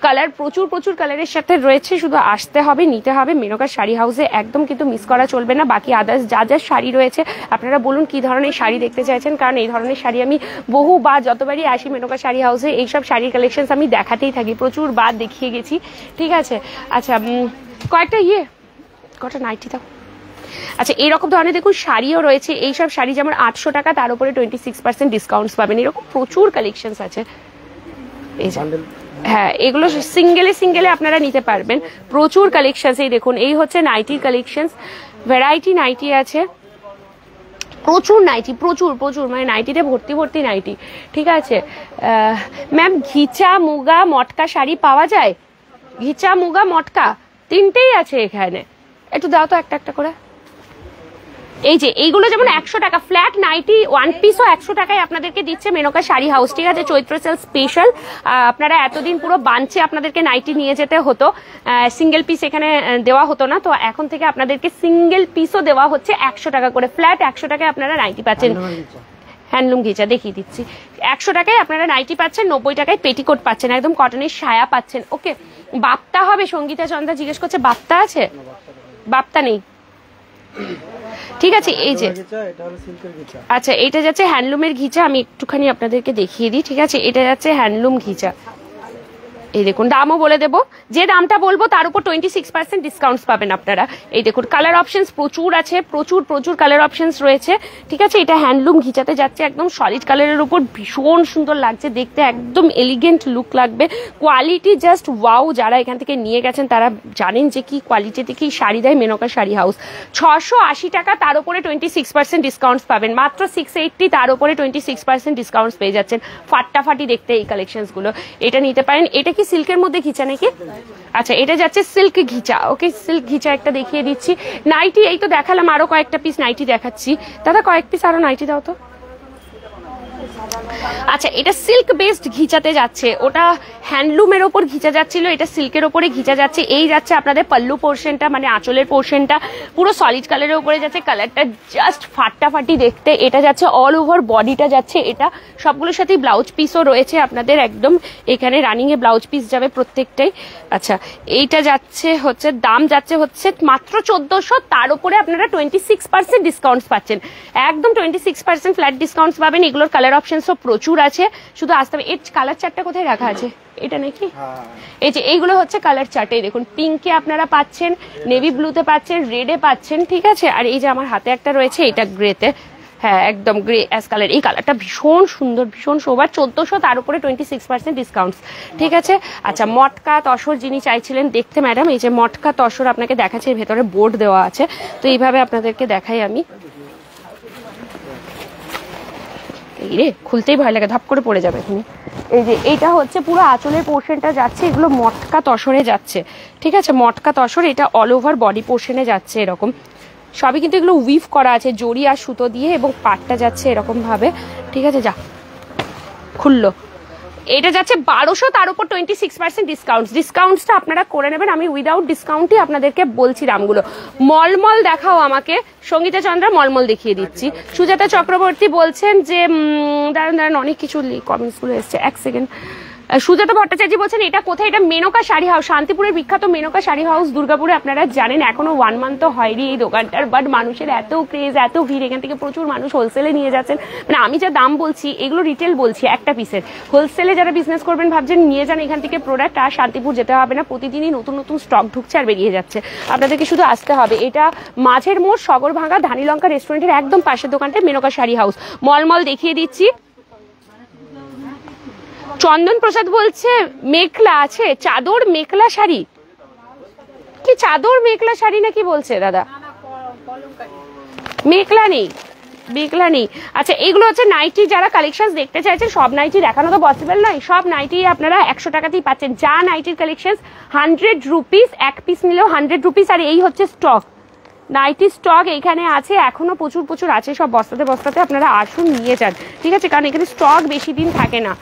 কালার প্রচুর প্রচুর কালারের সাথে রয়েছে, শুধু আসতে হবে, নিতে হবে মেনকা শাড়ি হাউসে, একদম কিন্তু মিস করা চলবে না। বাকি আদার্স যা যা শাড়ি রয়েছে আপনারা বলুন কি ধরনের শাড়ি দেখতে চাইছেন, কারণ এই ধরনের শাড়ি আমি বহুবার যতবারই আসি মেনকা শাড়ি হাউসে এইসব শাড়ির কালেকশনস আমি দেখাতেই থাকি, প্রচুর বার দেখিয়ে গেছি, ঠিক আছে। আচ্ছা কয়েকটা কটা নাইটি দাও। আচ্ছা এরকম ধরনের দেখুন শাড়িও রয়েছে। এইসব শাড়ি যেমন 800 টাকা, তার উপরে 26% ডিসকাউন্টস পাবেন। এরকম প্রচুর কালেকশনস আছে। এই হ্যাঁ এগুলো সিঙ্গেলে সিঙ্গেলে আপনারা নিতে পারবেন, প্রচুর কালেকশনস। এই দেখুন এই হচ্ছে নাইটির কালেকশনস, ভ্যারাইটি নাইটি আছে, প্রচুর নাইটি, প্রচুর প্রচুর, মানে নাইটিতে ভর্তি ভর্তি নাইটি, ঠিক আছে। ম্যাম ঘিচা মুগা মটকা শাড়ি পাওয়া যায়? ঘিচা মুগা মটকা তিনটেই আছে এখানে, একটু দাও তো একটা একটা করে। এই যে এইগুলো যেমন 100 টাকা ফ্ল্যাট নাইটি, ওয়ান পিসও 100 টাকায় আপনাদেরকে দিচ্ছে মেনকা শাড়ি হাউস, ঠিক আছে। চৈত্র সেল স্পেশাল। আপনারা এতদিন পুরো বাঞ্চে আপনাদেরকে নাইটি নিয়ে যেতে হতো, সিঙ্গেল পিস এখানে দেওয়া হতো না, তো এখন থেকে আপনাদেরকে সিঙ্গেল পিসও দেওয়া হচ্ছে 100 টাকা করে। ফ্ল্যাট 100 টাকায় আপনারা নাইটি পাচ্ছেন। হ্যান্ডলুম ঘিচা দেখিয়ে দিচ্ছি, 100 টাকায় আপনারা নাইটি পাচ্ছেন, 90 টাকায় পেটিকোট পাচ্ছেন, একদম কটনের সায়া পাচ্ছেন। ওকে বাপ্তা হবে? সঙ্গীতা চন্দ্রা জিজ্ঞেস করছে বাপ্তা আছে? বাপ্তা নেই। ঠিক আছে, এই যে আচ্ছা এটা যাচ্ছে হ্যান্ডলুমের ঘিচা, আমি একটুখানি আপনাদেরকে দেখিয়ে দিই। ঠিক আছে, এটা যাচ্ছে হ্যান্ডলুম ঘিচা। এই দেখুন, দামও বলে দেবো, যে দামটা বলবো তার উপর 26% ডিসকাউন্টস পাবেন আপনারা। এই দেখুন কালার অপশনস প্রচুর আছে, প্রচুর প্রচুর কালার অপশনস রয়েছে। ঠিক আছে, এটা হ্যান্ডলুম ঘিচাতে যাচ্ছে, একদম সলিড কালারের উপর, ভীষণ সুন্দর লাগছে দেখতে, একদম এলিগেন্ট লুক লাগবে। কোয়ালিটি জাস্ট ওয়াও, যারা এখান থেকে নিয়ে গেছেন তারা জানেন যে কি কোয়ালিটিতে কি শাড়ি দেয় মেনকা শাড়ি হাউস। 680 টাকা, তার উপরে 26% ডিসকাউন্টস পাবেন। মাত্র 680, তার উপরে 26% ডিসকাউন্টস পেয়ে যাচ্ছেন। ফাটাফাটি দেখতে এই কালেকশনস গুলো, এটা নিতে পারেন। এটা কি সিল্কের মধ্যে ঘিচা নাকি? আচ্ছা এটা যাচ্ছে সিল্ক ঘিচা। ওকে, সিল্ক ঘিচা একটা দেখিয়ে দিচ্ছি। নাইটি এই তো দেখালাম, আরো কয়েকটা পিস নাইটি দেখাচ্ছি। দাদা কয়েক পিস আরো নাইটি দাও তো। আচ্ছা এটা সিল্ক বেসড ঘিচাতে যাচ্ছে, ওটা হ্যান্ডলুমের ওপর ঘিচা যাচ্ছিল, এটা সিল্কের ওপরে ঘিচা যাচ্ছে। এই যাচ্ছে আপনাদের পাল্লু পোর্শনটা, মানে আঁচলের পোর্শনটা পুরো সলিড কালারের উপরে যাচ্ছে, কালারটা জাস্ট ফাটাফাটি দেখতে। এটা যাচ্ছে অল ওভার বডিটা যাচ্ছে, এটা সবগুলোর সাথে ব্লাউজ পিসও রয়েছে আপনাদের, একদম এখানে রানিং এ ব্লাউজ পিস যাবে প্রত্যেকটাই। আচ্ছা এইটা যাচ্ছে হচ্ছে, দাম যাচ্ছে হচ্ছে মাত্র 1400, তার উপরে আপনারা 26% ডিসকাউন্টস পাচ্ছেন, একদম 26% ফ্ল্যাট ডিসকাউন্টস পাবেন। এগুলোর কালার অপশনসও প্রচুর আছে, শুধু আসতে হবে। এর কালার চার্টটা কোথায় রাখা আছে? এটা নাকি? এই যে এইগুলো হচ্ছে কালার চার্টে, দেখুন পিঙ্কে আপনারা পাচ্ছেন, নেভি ব্লুতে পাচ্ছেন, রেডে পাচ্ছেন। ঠিক আছে, আর এই যে আমার হাতে একটা রয়েছে, এটা গ্রেতে, হ্যাঁ একদম গ্রে অ্যাশ কালার। এই কালারটা ভীষণ সুন্দর, ভীষণ শোভার। 1400, তার উপরে 26% ডিসকাউন্টস। ঠিক আছে, আচ্ছা মটকা তসর যিনি চাইছিলেন দেখতে ম্যাডাম, এই যে মটকা তসর আপনাকে দেখাচ্ছে, ভেতরে বোর্ড দেওয়া আছে, তো এইভাবে আপনাদেরকে দেখাই আমি। এই রে খুলতেই ভয় লাগে, ধাপ করে পড়ে যাবে এখানে। এই যে এইটা হচ্ছে পুরো আঁচলের পোর্শনটা যাচ্ছে, এগুলো মটকা তসরে যাচ্ছে। ঠিক আছে, মটকা তসর, এটা অল ওভার বডি পোর্শনে যাচ্ছে এরকম। সবই কিন্তু এগুলো উইভ করা আছে জড়ি আর সুতো দিয়ে, এবং পাটটা যাচ্ছে এরকম ভাবে। ঠিক আছে, যা খুললো। এটা যাচ্ছে 1200, তার উপর 26% ডিসকাউন্ট। ডিসকাউন্টসটা আপনারা করে নেবেন, আমি উইদাউট ডিসকাউন্টই আপনাদেরকে বলছি দামগুলো। মলমল দেখাও আমাকে, সঙ্গীতা চন্দ্রা মলমল দেখিয়ে দিচ্ছি। সুজাতা চক্রবর্তী বলছেন যে দাঁড়ান অনেক কিছু কমেন্টস গুলো এসছে, এক সেকেন্ড। সুজাতা ভট্টাচার্য বলছেন এটা কোথায়? এটা মেনকা শাড়ি হাউস, শান্তিপুরের বিখ্যাত মেনকা শাড়ি হাউস, দুর্গাপুরে। আপনারা জানেন এখনো 1 মান্থ তো হয়নি এই দোকানটার, বাট মানুষের এত ক্রেজ, এত ভিড়, এখান থেকে প্রচুর মানুষ হোলসেলে নিয়ে যাচ্ছেন। মানে আমি যা দাম বলছি এগুলো রিটেল বলছি একটা পিসের। হোলসেলে যারা বিজনেস করবেন ভাবছেন নিয়ে যান এখান থেকে প্রোডাক্ট, আর শান্তিপুর যেতে হবে না, প্রতিদিনই নতুন নতুন স্টক ঢুকছে আর বেরিয়ে যাচ্ছে, আপনাদেরকে শুধু আসতে হবে। এটা মাঝের মোড়, সগরভাঙা ধানিলঙ্কা রেস্টুরেন্টের একদম পাশের দোকানটা মেনকা শাড়ি হাউস। মলমল দেখিয়ে দিচ্ছি। চন্দন প্রসাদ বলছে মেখলা আছে, চাদর মেখলা শাড়ি কি? চাদর মেখলা শাড়ি নাকি বলছে দাদা? মেখলা নেই, মেখলা নেই। আচ্ছা এইগুলো হচ্ছে নাইটি, যারা কালেকশন দেখতে চাইছেন, সব নাইটি দেখানো তো পসিবল নয়, সব নাইটি আপনারা 100 টাকাতেই পাচ্ছেন। যা নাইটির কালেকশন 100 রুপিস, এক পিস নিলেও 100 রুপিস। আর এই হচ্ছে স্টক, নাইটি স্টক এইখানে আছে, এখনো প্রচুর প্রচুর আছে, সব বস্তাতে বস্তাতে আপনারা আসুন নিয়ে যান। ঠিক আছে, কারণ এখানে স্টক বেশি দিন থাকে না,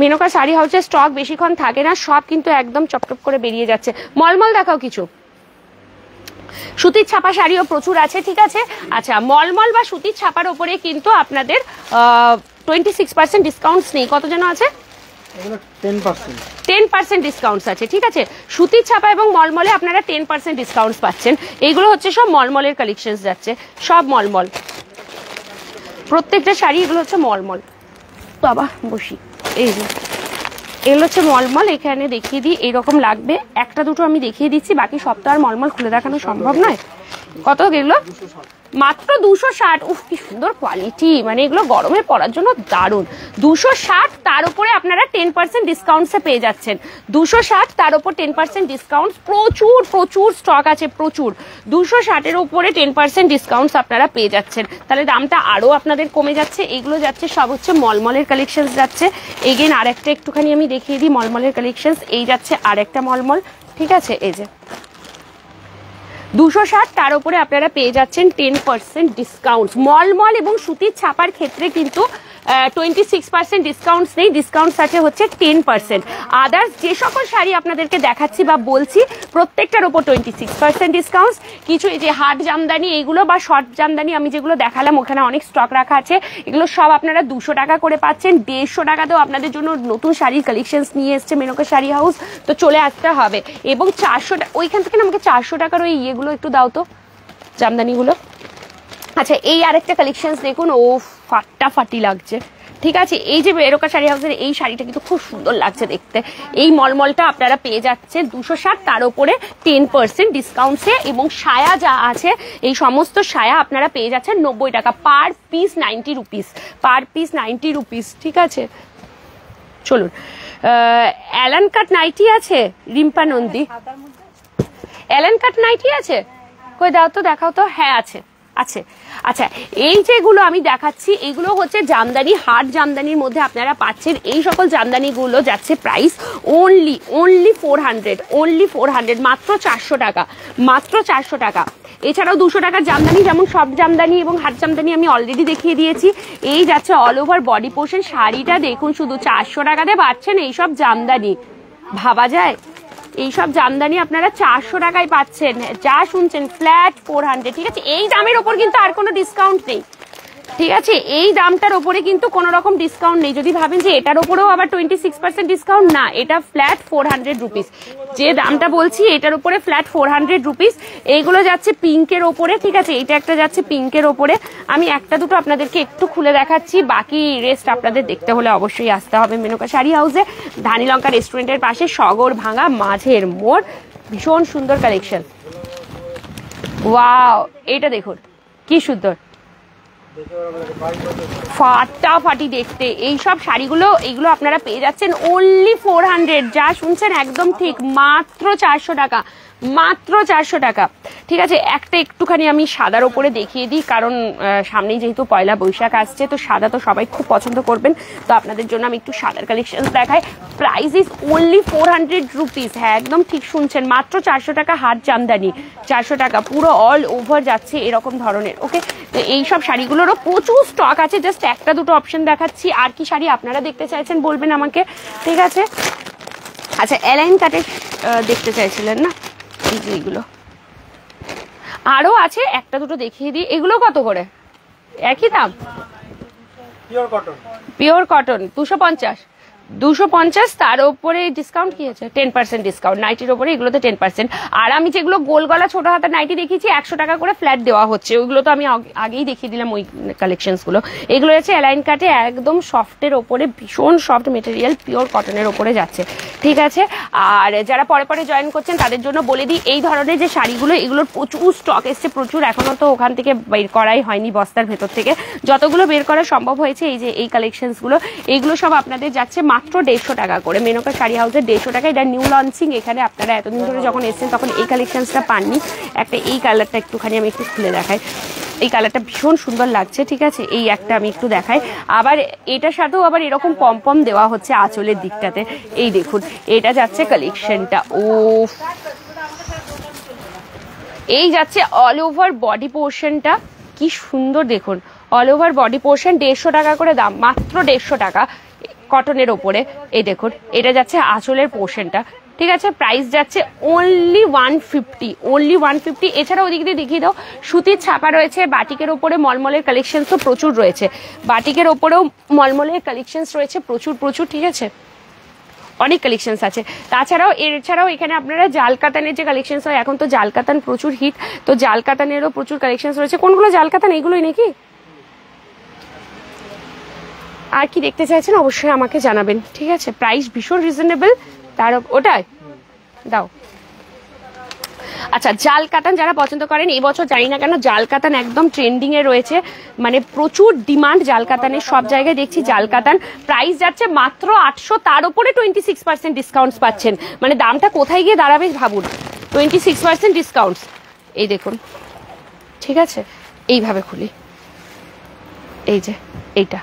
মেনকা শাড়ি হাউসের স্টক বেশিক্ষণ থাকে না, সব কিন্তু একদম চপটপ করে বেরিয়ে যাচ্ছে। মলমল দেখাও কিছু, সুতির ছাপা শাড়িও প্রচুর আছে। ঠিক আছে, আচ্ছা মলমল বা সুতির ছাপার উপরে কিন্তু আপনাদের 26% ডিসকাউন্টস নেই, কত যেন আছে? 10% ডিসকাউন্টস আছে। ঠিক আছে, সুতির ছাপা এবং মলমলে আপনারা 10% ডিসকাউন্টস পাচ্ছেন। এইগুলো হচ্ছে সব মলমলের কালেকশন যাচ্ছে, সব মলমল, প্রত্যেকটা শাড়ি এগুলো হচ্ছে মলমল। বাবা বসি, এই যে এগুলো হচ্ছে মলমল, এখানে দেখিয়ে দিই এইরকম লাগবে, একটা দুটো আমি দেখিয়ে দিচ্ছি, বাকি সব তো আর মলমল খুলে দেখানো সম্ভব নয়। কত এগুলো? মাত্র 260। উফ কি সুন্দর কোয়ালিটি, মানে এগুলো গরমে পরার জন্য দারুণ। 260, তার উপরে আপনারা 10% ডিসকাউন্টসে পেয়ে যাচ্ছেন। 260, তার উপর 10% ডিসকাউন্ট, প্রচুর প্রচুর স্টক আছে, প্রচুর। 260-এর উপরে 10% ডিসকাউন্টস আপনারা পেয়ে যাচ্ছেন, তাহলে দামটা আরো আপনাদের কমে যাচ্ছে। এগুলো যাচ্ছে সব হচ্ছে মলমলের কালেকশন যাচ্ছে। এগেন আর একটা একটুখানি আমি দেখিয়ে দিই মলমলের কালেকশন। এই যাচ্ছে আর একটা মলমল। ঠিক আছে, এই যে 260, তার উপরে আপনারা পেয়ে যাচ্ছেন 10% ডিসকাউন্ট। মলমল এবং সুতির ছাপার ক্ষেত্রে কিন্তু 26% ডিসকাউন্টস নেই, ডিসকাউন্টস আছে হচ্ছে 10%। আদার্স যে সকল শাড়ি আপনাদেরকে দেখাচ্ছি বা বলছি প্রত্যেকটার ওপর 26% ডিসকাউন্টস। কিছু এই যে হার্ড জামদানি এইগুলো বা শর্ট জামদানি আমি যেগুলো দেখালাম ওখানে অনেক স্টক রাখা আছে, এগুলো সব আপনারা 200 টাকা করে পাচ্ছেন। 150 টাকাতেও আপনাদের জন্য নতুন শাড়ির কালেকশনস নিয়ে এসছে মেনকা শাড়ি হাউস, তো চলে আসতে হবে। এবং 400 টাকা ওইখান থেকে না আমাকে 400 টাকার ওই ইয়েগুলো একটু দাও তো, জামদানিগুলো। আচ্ছা এই আরেকটা কালেকশনস দেখুন, ও ফাটাফাটি লাগছে, ঠিক আছে। এই যে মেনকা শাড়ি হাউসের এই শাড়িটা কিন্তু খুব সুন্দর লাগছে দেখতে। এই মলমলটা আপনারা পেয়ে যাচ্ছেন 260, তার উপরে 10% ডিসকাউন্টসে। এবং সায়া যা আছে এই সমস্ত সায়া আপনারা পেয়ে যাচ্ছেন 90 টাকা, per piece 90 rupees, per piece 90 rupees, ঠিক আছে। চলুন, অ্যালান কাট নাইটি আছে রিম্পা নন্দী, অ্যালান কাট নাইটি আছে, কই দাও তো, দেখাও তো, হ্যাঁ আছে আছে। আচ্ছা এই যেগুলো আমি দেখাচ্ছি এগুলো হচ্ছে জামদানি, হার্ড জামদানির মধ্যে আপনারা পাচ্ছেন। এই সকল জামদানিগুলো যাচ্ছে প্রাইস অনলি 400, মাত্র 400 টাকা, মাত্র 400 টাকা। এছাড়াও 200 টাকার জামদানি, যেমন সব জামদানি এবং হার্ড জামদানি আমি অলরেডি দেখিয়ে দিয়েছি। এই যাচ্ছে অল ওভার বডি পোর্শন, শাড়িটা দেখুন শুধু 400 টাকাতে পাচ্ছেন এইসব জামদানি, ভাবা যায়? এইসব জামদানি আপনারা 400 টাকায় পাচ্ছেন, যা শুনছেন ফ্ল্যাট 400, ঠিক আছে। এই দামের ওপর কিন্তু আর কোনো ডিসকাউন্ট নেই, ঠিক আছে। এই দামটার ওপরে কিন্তু কোনো রকম ডিসকাউন্ট নেই। যদি ভাবেন যে এটার ওপরেও আবার 26% ডিসকাউন্ট, না, এটা ফ্ল্যাট 400 রুপিস। যে দামটা বলছি এটার উপরে ফ্ল্যাট 400 রুপিস। এইগুলো যাচ্ছে পিঙ্কের ওপরে, ঠিক আছে, এটা একটা যাচ্ছে পিঙ্কের ওপরে। আমি একটা দুটো আপনাদেরকে একটু খুলে দেখাচ্ছি, বাকি রেস্ট আপনাদের দেখতে হলে অবশ্যই আসতে হবে মেনকা শাড়ি হাউসে, ধানীলঙ্কা রেস্টুরেন্টের পাশে, সগর ভাঙা মাঝের মোড়। ভীষণ সুন্দর কালেকশন, ওয়াও, এটা দেখুন কি সুন্দর, ফাটাফাটি দেখতে। এই সব শাড়িগুলো এইগুলো আপনারা পেয়ে যাচ্ছেন অনলি 400, যা শুনছেন একদম ঠিক, মাত্র 400 টাকা, মাত্র 400 টাকা, ঠিক আছে। একটা একটুখানি আমি সাদার ওপরে দেখিয়ে দিই, কারণ সামনেই যেহেতু পয়লা বৈশাখ আসছে, তো সাদা তো সবাই খুব পছন্দ করবেন, তো আপনাদের জন্য আমি একটু সাদার কালেকশন দেখাই। প্রাইস ইজ অনলি 400 রুপিস, হ্যাঁ একদম ঠিক শুনছেন, মাত্র 400 টাকা। হাত জামদানি 400 টাকা, পুরো অল ওভার যাচ্ছে এরকম ধরনের, ওকে। তো এইসব শাড়িগুলোরও প্রচুর স্টক আছে, জাস্ট একটা দুটো অপশন দেখাচ্ছি। আর কি শাড়ি আপনারা দেখতে চাইছেন বলবেন আমাকে, ঠিক আছে। আচ্ছা অ্যালাইন কাটে দেখতে চাইছিলেন না, এইগুলো আরো আছে, একটা দুটো দেখিয়ে দিই। এগুলো কত করে? একই দাম, পিওর কটন 250, তার উপরে ডিসকাউন্ট কি আছে? 10% ডিসকাউন্ট নাইটির উপরে, এগুলোতে 10%। আর আমি যেগুলো গোল গলা ছোট হাতা নাইটি দেখিয়েছি 100 টাকা করে ফ্ল্যাট দেওয়া হচ্ছে, ওইগুলো তো আমি আগেই দেখিয়ে দিলাম ওই কালেকশনস গুলো। এগুলো হচ্ছে অ্যালাইন কাটে, একদম সফটের ওপরে, ভীষণ সফট মেটেরিয়াল, পিওর কটনের ওপরে যাচ্ছে, ঠিক আছে। আর যারা পরে পরে জয়েন করছেন তাদের জন্য বলে দিই, এই ধরনের যে শাড়িগুলো এগুলোর প্রচুর স্টক এসছে, প্রচুর, এখনো তো ওখান থেকে বের করাই হয়নি বস্তার ভেতর থেকে, যতগুলো বের করা সম্ভব হয়েছে। এই যে এই কালেকশনস গুলো, এগুলো সব আপনাদের যাচ্ছে মাত্র 150 টাকা করে, মেনকা শাড়ি হাউসের 150 টাকা। এটা নিউ লঞ্চিং, এখানে আপনারা এতদিন ধরে যখন এসেছেন তখন এই কালেকশনসটা পাননি। একটা এই কালারটা একটুখানি আমি একটু খুলে দেখাই, এই কালারটা ভীষণ সুন্দর লাগছে, ঠিক আছে। এই একটা আমি একটু দেখাই, আবার এটার সাথেও আবার এরকম পম দেওয়া হচ্ছে আঁচলের দিকটাতে, এই দেখুন এটা যাচ্ছে কালেকশনটা, ও এই যাচ্ছে অল ওভার বডি পোর্শনটা, কি সুন্দর দেখুন, অল ওভার বডি পোর্শন 150 টাকা করে দাম, মাত্র 150 টাকা কটনের ওপরে। এই দেখুন এটা যাচ্ছে আঁচলের পোর্শনটা, ঠিক আছে। প্রাইস যাচ্ছে অনলি 150। এছাড়া ওদিক দিয়ে দেখিয়ে দাও, সুতির ছাপা রয়েছে, বাটিকের ওপরে মলমলের কালেকশন তো প্রচুর রয়েছে, বাটিকের ওপরেও মলমলের কালেকশন রয়েছে প্রচুর, ঠিক আছে, অনেক কালেকশন আছে। এছাড়াও এখানে আপনারা জাল কাতানের যে কালেকশন হয়, এখন তো জাল কাতান প্রচুর হিট, তো জাল কাতানেরও প্রচুর কালেকশন রয়েছে। কোনগুলো জাল কাতান? এগুলোই নাকি? আর কি দেখতে চাইছেন অবশ্যই আমাকে জানাবেন, ঠিক আছে। প্রাইস ভীষণ রিজনেবল, তার ওটাই দাও। আচ্ছা জাল কাতান যারা পছন্দ করেন, এই বছর জানি না কেন জাল কাতান একদম ট্রেন্ডিং এ রয়েছে, মানে প্রচুর ডিমান্ড জাল কাতানের, সব জায়গায় দেখছি জাল কাতান। প্রাইস যাচ্ছে মাত্র 800, তার উপরে 26% ডিসকাউন্ট পাচ্ছেন, মানে দামটা কোথায় গিয়ে দাঁড়াবে ভাবুন, 26% ডিসকাউন্ট। এই দেখুন, ঠিক আছে, এইভাবে খুলি, এই যে এইটা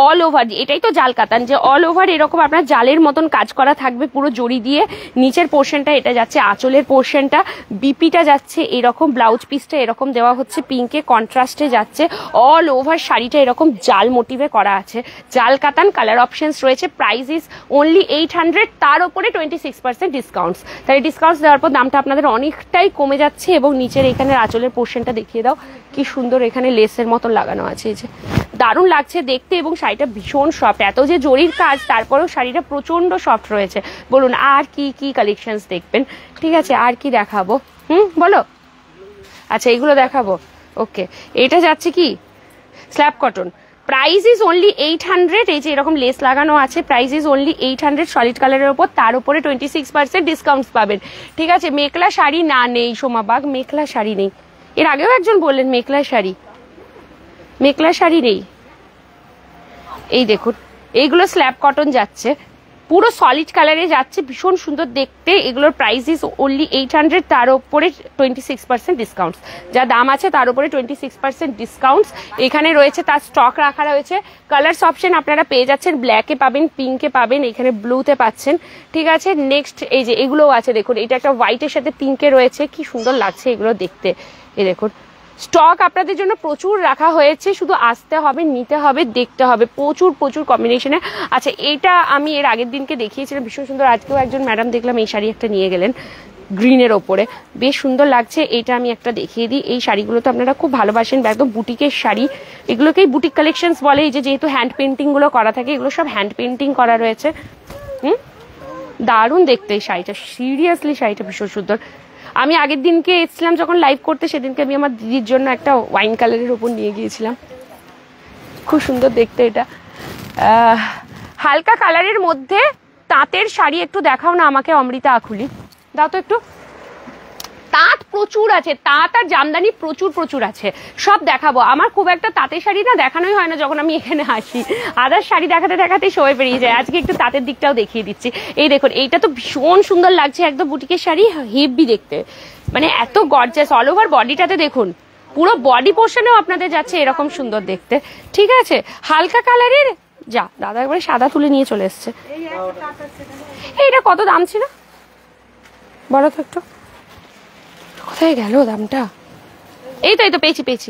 অল ওভার, এটাই তো জাল কাতান, যে অল ওভার এরকম আপনার জালের মতন কাজ করা থাকবে পুরো জড়ি দিয়ে। নিচের পোর্শনটা এটা যাচ্ছে আঁচলের পোর্শনটা, বিপিটা যাচ্ছে এরকম, ব্লাউজ পিসটা এরকম দেওয়া হচ্ছে পিঙ্কে কন্ট্রাস্টে যাচ্ছে। অল ওভার শাড়িটা এরকম জাল মোটিভে করা আছে, জাল কাতান। কালার অপশনস রয়েছে। প্রাইস ইজ অনলি 800, তার উপরে 26% ডিসকাউন্টস। তাই ডিসকাউন্টস দেওয়ার পর দামটা আপনাদের অনেকটাই কমে যাচ্ছে। এবং নিচের এখানে আঁচলের পোর্শনটা দেখিয়ে দাও, কি সুন্দর এখানে লেসের মতন লাগানো আছে, এই যে দারুণ লাগছে দেখতে। এবং শাড়িটা ভীষণ সফট, এত যে জরির কাজ তারপরেও শাড়িটা প্রচন্ড সফট রয়েছে। বলুন আর কি কি কালেকশনস দেখবেন? ঠিক আছে, আর কি দেখাবো? বলো। আচ্ছা এইগুলো দেখাবো, ওকে। এটা যাচ্ছে কি slab cotton, price is only 800। এই যে এরকম লেস লাগানো আছে, প্রাইস ইজ অনলি 800 সলিড কালারের উপর, তার উপরে 26% ডিসকাউন্টস পাবেন। ঠিক আছে, মেখলা শাড়ি না নেই সোমাবাগ, মেখলা শাড়ি নেই। এর আগেও একজন বললেন মেখলা শাড়ি, মেখলা শাড়ি নেই। এই দেখুন এইগুলো স্ল্যাব কটন যাচ্ছে, পুরো সলিড কালারে যাচ্ছে, ভীষণ সুন্দর দেখতে। এগুলোর প্রাইস ইজ অনলি 800, তার উপরে 26% ডিসকাউন্টস। যা দাম আছে তার উপরে 26% ডিসকাউন্টস এখানে রয়েছে, তার স্টক রাখা রয়েছে। কালার্স অপশন আপনারা পেয়ে যাচ্ছেন, ব্ল্যাকে পাবেন, পিঙ্কে পাবেন, এখানে ব্লুতে পাচ্ছেন। ঠিক আছে, নেক্সট এই যে এগুলোও আছে দেখুন, এটা একটা হোয়াইটের সাথে পিঙ্কে রয়েছে, কি সুন্দর লাগছে এগুলো দেখতে। এই দেখুন স্টক আপনাদের জন্য প্রচুর রাখা হয়েছে, শুধু আসতে হবে, নিতে হবে, দেখতে হবে, প্রচুর প্রচুর কম্বিনেশনে। আচ্ছা এটা আমি এর আগের দিনকে দেখিয়েছিলাম, ভীষণ সুন্দর। আজকেও একজন ম্যাডাম দেখলাম এই শাড়ি একটা নিয়ে গেলেন গ্রিনের ওপরে, বেশ সুন্দর লাগছে। এটা আমি একটা দেখিয়ে দিই, এই শাড়িগুলো তো আপনারা খুব ভালোবাসেন, একদম বুটিকের শাড়ি, এগুলোকেই বুটিক কালেকশনস বলে। এই যে যেহেতু হ্যান্ড পেন্টিং গুলো করা থাকে, এগুলো সব হ্যান্ড পেন্টিং করা রয়েছে। দারুণ দেখতে এই শাড়িটা, সিরিয়াসলি শাড়িটা ভীষণ সুন্দর। আমি আগের দিনকে এসেছিলাম যখন লাইভ করতে, সেদিনকে আমি আমার দিদির জন্য একটা ওয়াইন কালারের ওপর নিয়ে গিয়েছিলাম, খুব সুন্দর দেখতে এটা। হালকা কালারের মধ্যে তাঁতের শাড়ি একটু দেখাও না আমাকে অমৃতা আখুলি, দাও তো একটু। তাঁত প্রচুর আছে, তাঁত আর জামদানি প্রচুর প্রচুর আছে, সব দেখাবো। আমার খুব একটা তাঁতের শাড়ি না দেখানোই হয় না যখন আমি এখানে আসি, আদার শাড়ি দেখাতে দেখাতেই সময় পেরিয়ে যায়। আজকে একটু তাঁতের দিকটাও দেখিয়ে দিচ্ছি। এই দেখুন এইটা তো ভীষণ সুন্দর লাগছে, একদম বুটিকের শাড়ি, হেভি দেখতে, মানে এত গর্জাস। অল ওভার বডিটাতে দেখুন, পুরো বডি পোর্শনেও আপনাদের যাচ্ছে এরকম সুন্দর দেখতে। ঠিক আছে, হালকা কালারের, যা দাদা একবারে সাদা তুলে নিয়ে চলে এসছে। এইটা কত দাম ছিল বলো তো একটু, কোথায় গেল দামটা? এই তো পেয়েছি পেয়েছি।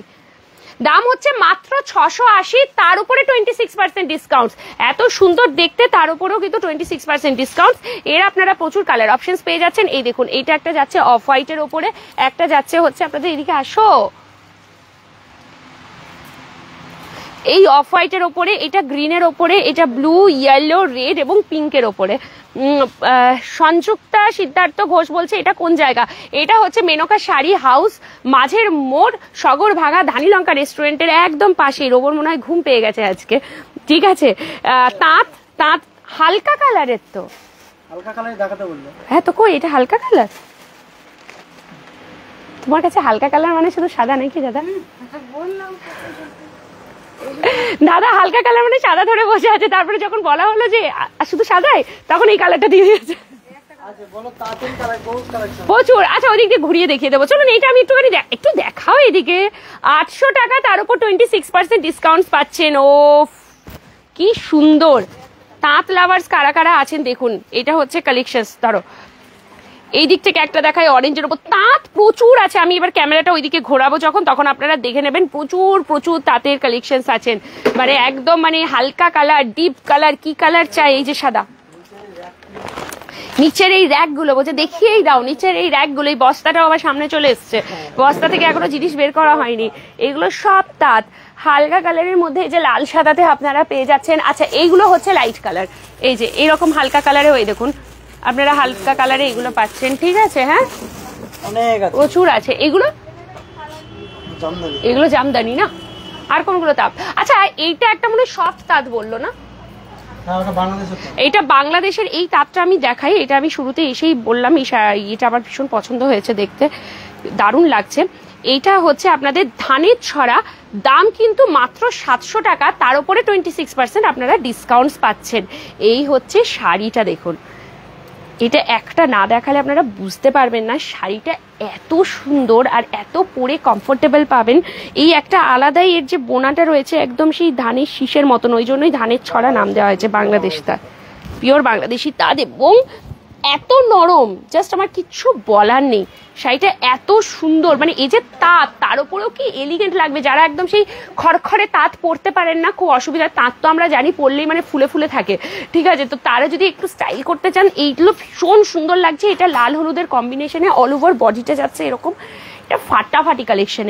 দাম হচ্ছে মাত্র 680, তার উপরে 26% ডিসকাউন্ট। এত সুন্দর দেখতে, তার উপরেও কিন্তু 26% ডিসকাউন্ট। এর আপনারা প্রচুর কালার অপশনস পেয়ে যাচ্ছেন। এই দেখুন এইটা একটা যাচ্ছে অফ হোয়াইটের ওপরে, একটা যাচ্ছে হচ্ছে আপনাদের এদিকে আসো, এই অফ হোয়াইটের ওপরে, এটা গ্রিনের ওপরে, এটা ব্লু, ইয়েলো, রেড এবং পিঙ্কের ওপরে। সংযুক্তা সিদ্ধার্থ ঘোষ বলছে এটা কোন জায়গা? এটা হচ্ছে মেনকা শাড়ি হাউস, মাঝের মোড়, সগর ভাঙা ধানি লঙ্কা রেস্টুরেন্টের একদম পাশেই। রোবর মনে হয় ঘুম পেয়ে গেছে আজকে। ঠিক আছে, তাঁত তাঁত হালকা কালারের, তো হালকা কালার দেখাতে বললো। হ্যাঁ তো কই এটা হালকা কালার? তোমার কাছে হালকা কালার মানে শুধু সাদা নাকি দাদা? বললাম দাদা হালকা কালার মানে সাদা ধরে বসে আছে, তারপরে যখন বলা হলো যে শুধু সাদাই, তখন এই কালারটা দিয়ে দিয়েছে প্রচুর। আচ্ছা ওদিক দিয়ে ঘুরিয়ে দেখিয়ে দেবো, চলুন এইটা আমি একটুখানি একটু দেখাও এদিকে। 800 টাকা, তার উপর 26% ডিসকাউন্ট পাচ্ছেন। ও কি সুন্দর, তাঁত লাভার্স কারা কারা আছেন দেখুন। এটা হচ্ছে কালেকশনস, ধরো এই দিক থেকে একটা দেখায় অরেঞ্জের উপর, তাঁত প্রচুর আছে। আমি এবার ক্যামেরাটা ওইদিকে ঘোরাবো যখন, তখন আপনারা দেখে নেবেন প্রচুর প্রচুর তাঁতের কালেকশনস আছেন। মানে একদম মানে হালকা কালার, ডিপ কালার, কি কালার চাই? এই যে সাদা। নিচের এই র্যাক গুলো বলছে দেখিয়েই দাও, নিচের এই র্যাক গুলো, এই বস্তাটাও আবার সামনে চলে এসছে, বস্তা থেকে এখনো জিনিস বের করা হয়নি। এগুলো সব তাঁত হালকা কালারের মধ্যে, এই যে লাল সাদাতে আপনারা পেয়ে যাচ্ছেন। আচ্ছা এইগুলো হচ্ছে লাইট কালার, এই যে এইরকম হালকা কালারে, ওই দেখুন আপনারা হালকা কালারে এগুলো পাচ্ছেন। ঠিক আছে, হ্যাঁ প্রচুর আছে। এগুলো এগুলো জামদানি না, আর কোনগুলো তাঁত? আচ্ছা এইটা একটা মনে সফট তাঁত বললো না, এইটা বাংলাদেশের। এই তাঁতটা আমি দেখাই, এটা আমি শুরুতে এসেই বললাম, এটা আমার ভীষণ পছন্দ হয়েছে, দেখতে দারুণ লাগছে। এইটা হচ্ছে আপনাদের ধানের ছড়া, দাম কিন্তু মাত্র 700 টাকা, তার উপরে 26% আপনারা ডিসকাউন্টস পাচ্ছেন। এই হচ্ছে শাড়িটা দেখুন, এটা একটা না দেখালে আপনারা বুঝতে পারবেন না শাড়িটা এত সুন্দর আর এত পরে কমফোর্টেবল পাবেন। এই একটা আলাদাই এর যে বোনাটা রয়েছে একদম সেই ধানের শীষের মতন, ওই জন্যই ধানের ছড়া নাম দেওয়া হয়েছে বাংলাদেশ তাঁত, পিওর বাংলাদেশি তাঁত, এবং এত নরম, জাস্ট আমার কিচ্ছু বলার নেই। শাড়িটা এত সুন্দর, মানে এই যে তাঁত তার উপরেও কি এলিগেন্ট লাগবে। যারা একদম সেই খড়খড়ে তাঁত পরতে পারেন না, খুব অসুবিধা, তাঁত তো আমরা জানি পরলেই মানে ফুলে ফুলে থাকে, ঠিক আছে, তো তারা যদি একটু স্টাইল করতে চান এইগুলো ভীষণ সুন্দর লাগছে। এটা লাল হলুদের কম্বিনেশনে অল ওভার বডিটা যাচ্ছে এরকম, এটা ফাটাফাটি কালেকশন।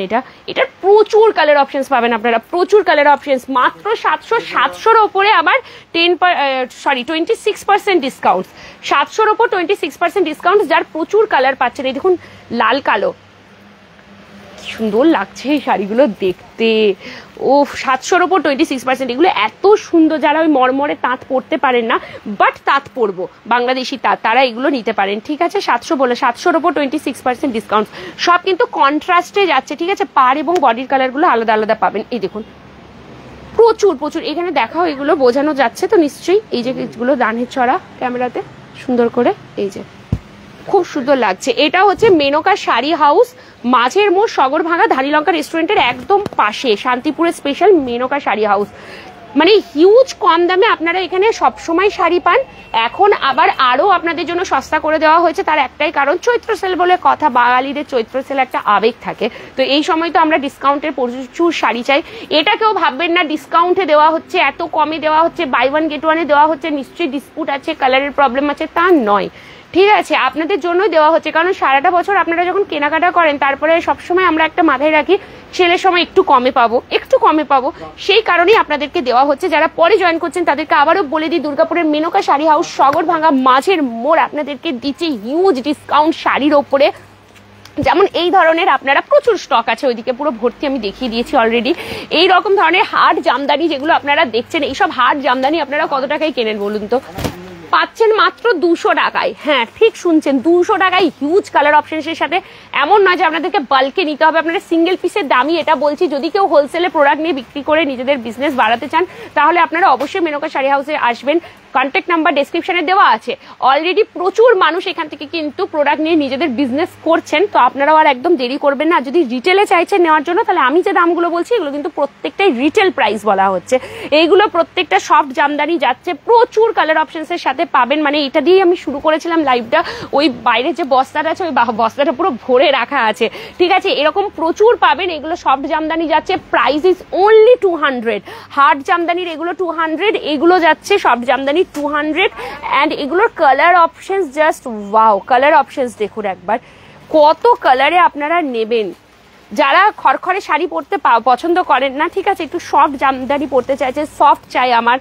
এটার প্রচুর কালার অপশনস পাবেন আপনারা, প্রচুর কালার অপশনস। মাত্র 700-700-র ওপরে আবার 26% ডিসকাউন্ট, 700-র ওপর 26% ডিসকাউন্ট, যার প্রচুর কালার পাচ্ছেন। এই দেখুন লাল কালো, সুন্দর লাগছে এই শাড়িগুলো দেখতে। ও 700-র ওপর 26%, এগুলো এত সুন্দর। যারা ওই মরমরে তাঁত পরতে পারেন না বাট তাঁত পরবো বাংলাদেশি তাঁত, তারা এগুলো নিতে পারেন, ঠিক আছে। 700 বলে 700-র ওপর 26% ডিসকাউন্ট, সব কিন্তু কন্ট্রাস্টে যাচ্ছে, ঠিক আছে। পাড় এবং বডির কালারগুলো আলাদা আলাদা পাবেন। এই দেখুন প্রচুর প্রচুর, এখানে দেখাও, এগুলো বোঝানো যাচ্ছে তো নিশ্চয়ই। এই যে এগুলো দানের ছড়া ক্যামেরাতে সুন্দর করে, এই যে খুব সুন্দর লাগছে। এটা হচ্ছে মেনকা শাড়ি হাউস, মাঝের মোড়, সগরভাঙা ধানিলঙ্কা রেস্টুরেন্টের একদম পাশে, শান্তিপুরের স্পেশাল মেনকা শাড়ি হাউস। মানে হিউজ কম দামে আপনারা এখানে সবসময় শাড়ি পান। এখন আবার আরো আপনাদের জন্য সস্তা করে দেওয়া হয়েছে, তার একটাই কারণ চৈত্র সেল বলে কথা, বাঙালিদের চৈত্র সেল একটা আবেগ থাকে, তো এই সময় তো আমরা ডিসকাউন্টের প্রচুর শাড়ি চাই। এটা কেউ ভাববেন না ডিসকাউন্টে দেওয়া হচ্ছে, এত কমে দেওয়া হচ্ছে, বাই ওয়ান গেট ওয়ানে দেওয়া হচ্ছে, নিশ্চয়ই ডিসপুট আছে, কালারের প্রবলেম আছে, তা নয়, ঠিক আছে। আপনাদের জন্যই দেওয়া হচ্ছে, কারণ সারাটা বছর আপনারা যখন কেনাকাটা করেন তারপরে সবসময় আমরা একটা মাথায় রাখি সেলের সময় একটু কমে পাবো, একটু কমে পাবো, সেই কারণেই আপনাদেরকে দেওয়া হচ্ছে। যারা পরে জয়েন করছেন তাদেরকে আবারও বলে দিই, দুর্গাপুরের মেনকা শাড়ি হাউস, সগরভাঙা মাঝের মোড় আপনাদেরকে দিচ্ছে হিউজ ডিসকাউন্ট শাড়ির ওপরে। যেমন এই ধরনের আপনারা প্রচুর স্টক আছে, ওইদিকে পুরো ভর্তি, আমি দেখিয়ে দিয়েছি অলরেডি। এই রকম ধরনের হাট জামদানি যেগুলো আপনারা দেখছেন, এইসব হাট জামদানি আপনারা কত টাকায় কেনেন বলুন তো? পাচ্ছেন মাত্র 200 টাকায়। হ্যাঁ ঠিক শুনছেন, 200 টাকায় হিউজ কালার অপশনসের সাথে। এমন নয় যে আপনাদেরকে বাল্কে নিতে হবে, আপনারা সিঙ্গেল পিসের দামই এটা বলছি। যদি কেউ হোলসেলে প্রোডাক্ট নিয়ে বিক্রি করে নিজেদের বিজনেস বাড়াতে চান তাহলে আপনারা অবশ্যই মেনকা শাড়ি হাউসে আসবেন। কন্ট্যাক্ট নাম্বার ডেসক্রিপশনে দেওয়া আছে। অলরেডি প্রচুর মানুষ এখান থেকে কিন্তু প্রোডাক্ট নিয়ে নিজেদের বিজনেস করছেন, তো আপনারাও আর একদম দেরি করবেন না। যদি রিটেলে চাইছেন নেওয়ার জন্য, তাহলে আমি যে দামগুলো বলছি এগুলো কিন্তু প্রত্যেকটাই রিটেল প্রাইস বলা হচ্ছে। এইগুলো প্রত্যেকটা সফট জামদানি যাচ্ছে, প্রচুর কালার অপশনসের সাথে পাবেন। মানে এটা দিয়ে আমি শুরু করেছিলাম লাইভটা, ওই বাইরে যে বস্তাটা আছে ওই বস্তাটা পুরো ভরে রাখা আছে, ঠিক আছে। এরকম প্রচুর পাবেন। এগুলো সফট জামদানি যাচ্ছে, প্রাইস ইজ অনলি 200। হার্ড জামদানির এগুলো 200, এগুলো যাচ্ছে সফট জামদানি 200। অ্যান্ড এগুলোর colour options just wow, colour options দেখুন একবার, কত কালারে আপনারা নেবেন। যারা খড়খড়ে শাড়ি পরতে পছন্দ করেন না, ঠিক আছে, একটু সফট জামদানি পরতে চাইছে, সফট চাই আমার,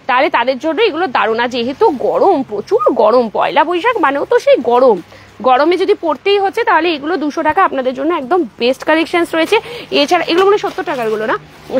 তাহলে তাদের জন্য এগুলো দারুণ। যেহেতু গরম, প্রচুর গরম, পয়লা বৈশাখ মানেও তো সেই গরম, গরমে যদি পড়তেই হচ্ছে তাহলে এগুলো 200 টাকা আপনাদের জন্য একদম বেস্ট কালেকশনস রয়েছে। এছাড়া এগুলো মানে 70 টাকার গুলো না,